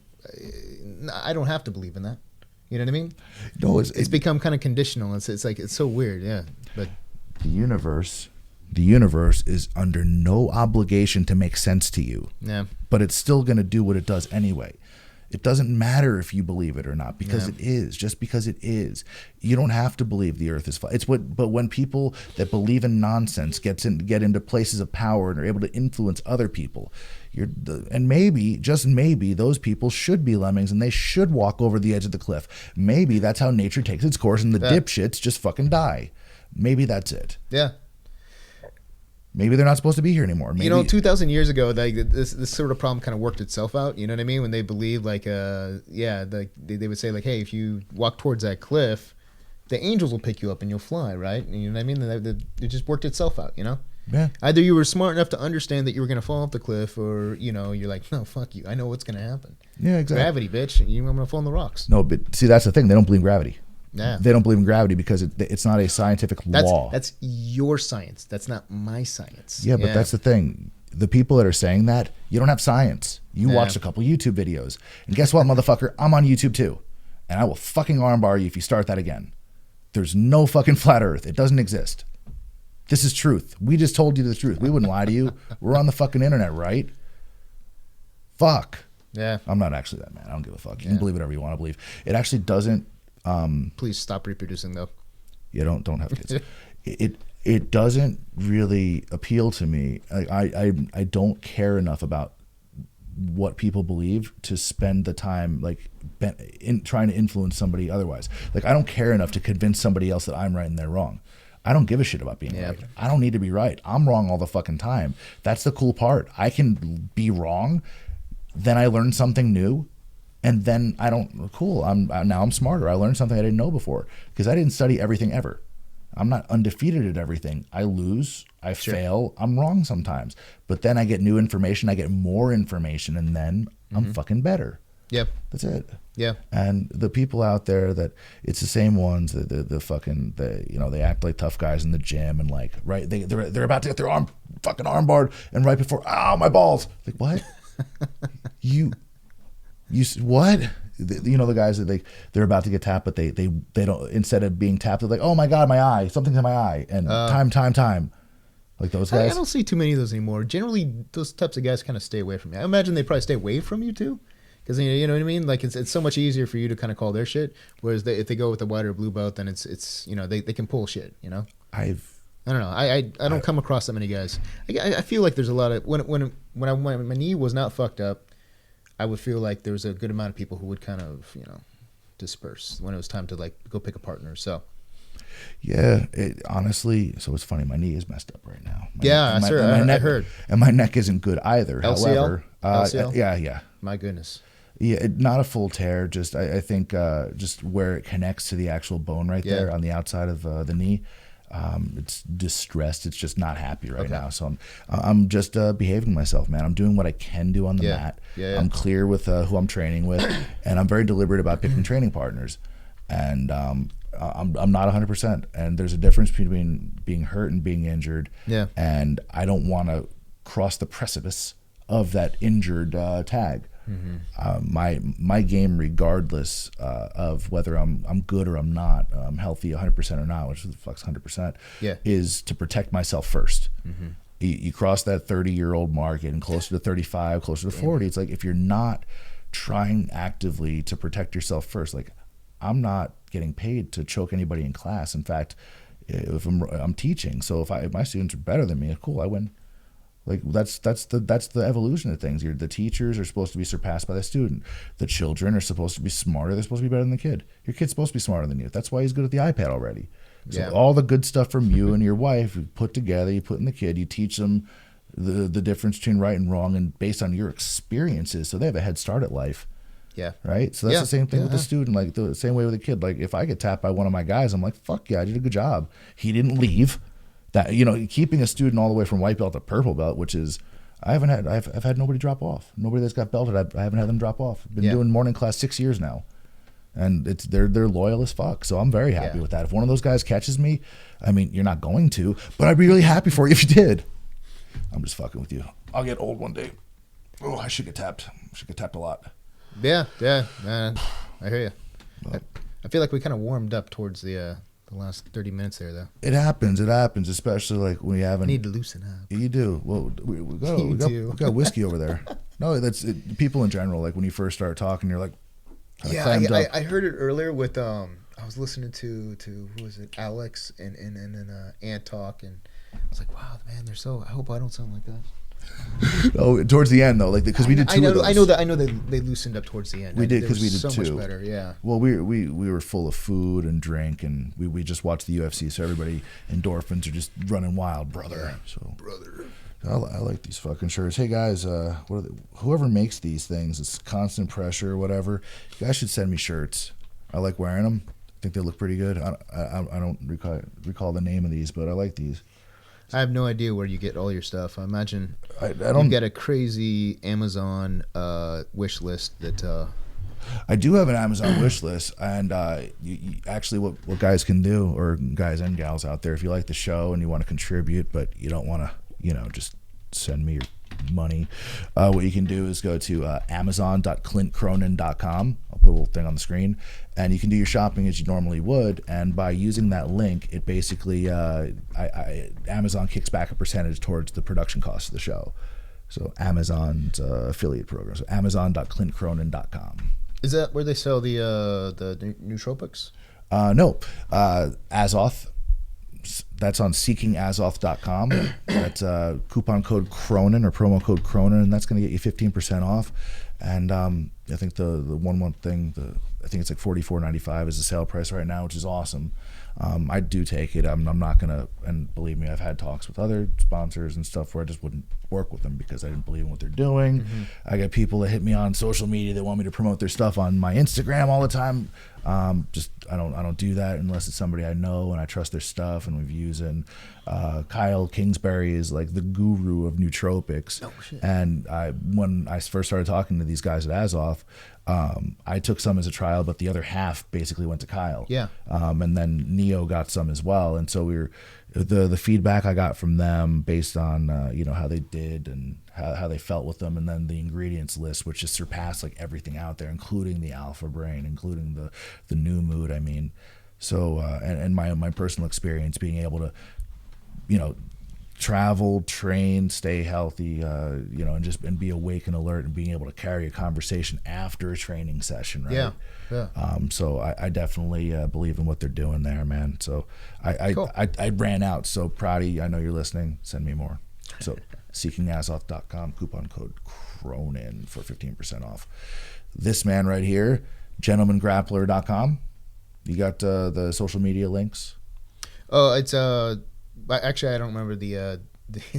I don't have to believe in that. You know what I mean? No, it's become kind of conditional. It's like it's so weird, But the universe the universe is under no obligation to make sense to you. Yeah. But it's still going to do what it does anyway. It doesn't matter if you believe it or not, because it is. Just because it is, you don't have to believe the Earth is flat. But when people that believe in nonsense get into places of power and are able to influence other people, and maybe, just maybe, those people should be lemmings and they should walk over the edge of the cliff. Maybe that's how nature takes its course, and the dipshits just fucking die. Maybe that's it. Yeah. Maybe they're not supposed to be here anymore. Maybe, 2,000 years ago, like this sort of problem kind of worked itself out. You know what I mean? When they believed, like, they would say, like, hey, if you walk towards that cliff, the angels will pick you up and you'll fly, right? You know what I mean? It just worked itself out, Yeah. Either you were smart enough to understand that you were going to fall off the cliff, or, you're like, no, fuck you. I know what's going to happen. Yeah, exactly. Gravity, bitch. I'm going to fall on the rocks. No, but see, that's the thing. They don't believe in gravity. Yeah. They don't believe in gravity because it's not a scientific law. That's your science. That's not my science. Yeah, but that's the thing. The people that are saying that, you don't have science. You watched a couple YouTube videos. And guess what, motherfucker? I'm on YouTube too. And I will fucking armbar you if you start that again. There's no fucking flat earth. It doesn't exist. This is truth. We just told you the truth. We wouldn't lie to you. We're on the fucking internet, right? Fuck. Yeah. I'm not actually that man. I don't give a fuck. You can believe whatever you want to believe. It actually doesn't. Please stop reproducing, though. Yeah, don't have kids. It doesn't really appeal to me. I don't care enough about what people believe to spend the time in trying to influence somebody otherwise. Like, I don't care enough to convince somebody else that I'm right and they're wrong. I don't give a shit about being right. I don't need to be right. I'm wrong all the fucking time. That's the cool part. I can be wrong, then I learn something new. And then now I'm smarter. I learned something I didn't know before because I didn't study everything ever. I'm not undefeated at everything. I lose, I fail, I'm wrong sometimes. But then I get new information, I get more information, and then I'm fucking better. Yep. That's it. Yeah. And the people out there that it's the same ones that they act like tough guys in the gym and they're about to get their fucking arm barred and right before my balls. Like, what? You what? The guys that they're about to get tapped, but they don't, instead of being tapped, they're like, oh my god, my eye, something's in my eye, and time. Like those guys. I don't see too many of those anymore. Generally, those types of guys kind of stay away from me. I imagine they probably stay away from you too, because you know what I mean. Like it's so much easier for you to kind of call their shit. Whereas if they go with the white or blue belt, then it's they can pull shit. I don't know. I don't come across that many guys. I feel like there's a lot of when my knee was not fucked up, I would feel like there was a good amount of people who would kind of, disperse when it was time to go pick a partner. So, yeah, honestly, so it's funny. My knee is messed up right now. I heard. And my neck isn't good either. LCL? However, LCL? Yeah. My goodness. Yeah, not a full tear. Just I think just where it connects to the actual bone right there on the outside of the knee. It's distressed. It's just not happy right now. So I'm just behaving myself, man. I'm doing what I can do on the mat. Yeah. I'm clear with who I'm training with, and I'm very deliberate about picking training partners. And I'm not 100%. And there's a difference between being hurt and being injured. Yeah. And I don't want to cross the precipice of that injured tag. Mm-hmm. My game, regardless of whether I'm good or I'm not, I'm healthy 100% or not, which is the fuck's 100%, is to protect myself first. Mm-hmm. You cross that 30-year-old mark and closer to 35, closer to 40. It's like, if you're not trying actively to protect yourself first, like, I'm not getting paid to choke anybody in class. In fact, if I'm teaching, so if my students are better than me, cool, I win. Like, that's the evolution of things. The teachers are supposed to be surpassed by the student. The children are supposed to be smarter. They're supposed to be better than the kid. Your kid's supposed to be smarter than you. That's why he's good at the iPad already. So all the good stuff from you and your wife, you put together, you put in the kid, you teach them the difference between right and wrong, and based on your experiences, so they have a head start at life. Yeah. Right? So that's the same thing with the student, like the same way with the kid. Like, if I get tapped by one of my guys, I'm like, fuck yeah, I did a good job. He didn't leave. That, keeping a student all the way from white belt to purple belt, which is, I've had nobody drop off. Nobody that's got belted, I haven't had them drop off. I've been doing morning class 6 years now, and they're loyal as fuck. So I'm very happy with that. If one of those guys catches me, I mean, you're not going to, but I'd be really happy for you if you did. I'm just fucking with you. I'll get old one day. Oh, I should get tapped. I should get tapped a lot. Yeah, I hear you. I feel like we kind of warmed up towards the the last 30 minutes there, though. It happens, especially like when you I haven't. need to loosen up. You do. Well, we do. got whiskey over there. No, that's it, people in general. Like when you first start talking, you're like, Yeah, clammed up. I heard it earlier with I was listening to who was it, Alex and Ant talk, and I was like, wow, man, they're so. I hope I don't sound like that. Oh, towards the end though, like because we did two of those. I know that they loosened up towards the end. We did because we did so two. much better, yeah. Well, we were full of food and drink, and we just watched the UFC, so everybody endorphins are just running wild, brother. So Brother. I like these fucking shirts. Hey guys, what are they, whoever makes these things, it's constant pressure or whatever. You guys should send me shirts. I like wearing them. I think they look pretty good. I don't recall the name of these, but I like these. I have no idea where you get all your stuff. I imagine I don't you get a crazy Amazon wish list that. I do have an Amazon wish list, and you actually what guys can do, or guys and gals out there, if you like the show and you want to contribute, but you don't want to, just send me your money, what you can do is go to amazon.clintcronin.com. I'll put a little thing on the screen, and you can do your shopping as you normally would, and by using that link, it basically Amazon kicks back a percentage towards the production cost of the show. So Amazon's affiliate program, so amazon.clintcronin.com. Is that where they sell the nootropics? No, Azoth. That's on seekingazoth.com. That's coupon code Cronin or promo code Cronin, and that's going to get you 15% off. And I think the 1 month thing, I think it's like $44.95 is the sale price right now, which is awesome. I do take it. I'm not going to, and believe me, I've had talks with other sponsors and stuff where I just wouldn't work with them because I didn't believe in what they're doing. Mm-hmm. I get people that hit me on social media that want me to promote their stuff on my Instagram all the time. I don't do that unless it's somebody I know and I trust their stuff and we've used it. Kyle Kingsbury is like the guru of nootropics. Oh, shit. And when I first started talking to these guys at Azoth, I took some as a trial, but the other half basically went to Kyle. Yeah. And then Neo got some as well. And so the feedback I got from them based on how they did and how they felt with them, and then the ingredients list, which just surpassed like everything out there, including the Alpha Brain, including the New Mood. I mean, so and my personal experience being able to, travel, train, stay healthy, and be awake and alert, and being able to carry a conversation after a training session, right? Yeah. So I definitely believe in what they're doing there, man. So Cool. I ran out. So Proddy, I know you're listening. Send me more. So seekingazoth.com, coupon code Cronin for 15% off. This man right here, gentlemangrappler.com. You got the social media links? Oh, it's actually I don't remember the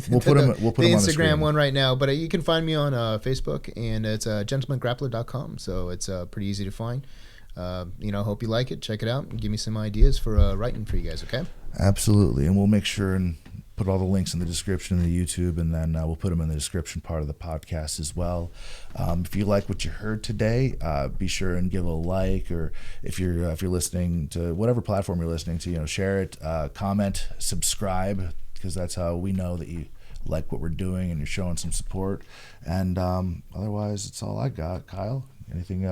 we'll put them on the Instagram one right now, but you can find me on Facebook, and it's gentlemangrappler.com, so it's pretty easy to find. Hope you like it. Check it out and give me some ideas for writing for you guys, okay? Absolutely, and we'll make sure and put all the links in the description of the YouTube, and then we'll put them in the description part of the podcast as well. If you like what you heard today, be sure and give a like, or if you're listening to whatever platform you're listening to, share it, comment, subscribe, because that's how we know that you like what we're doing and you're showing some support. And otherwise, it's all I got. Kyle, anything?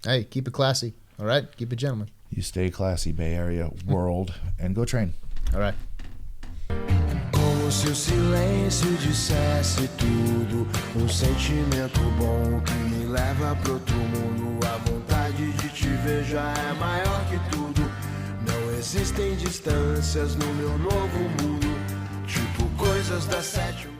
Hey, keep it classy. All right, keep it gentleman. You stay classy, Bay Area world, and go train. All right. Como se o silêncio dissesse tudo, sentimento bom que me leva pro outro mundo. A vontade de te ver já é maior que tudo. Não existem distâncias no meu novo mundo, tipo coisas da sétima.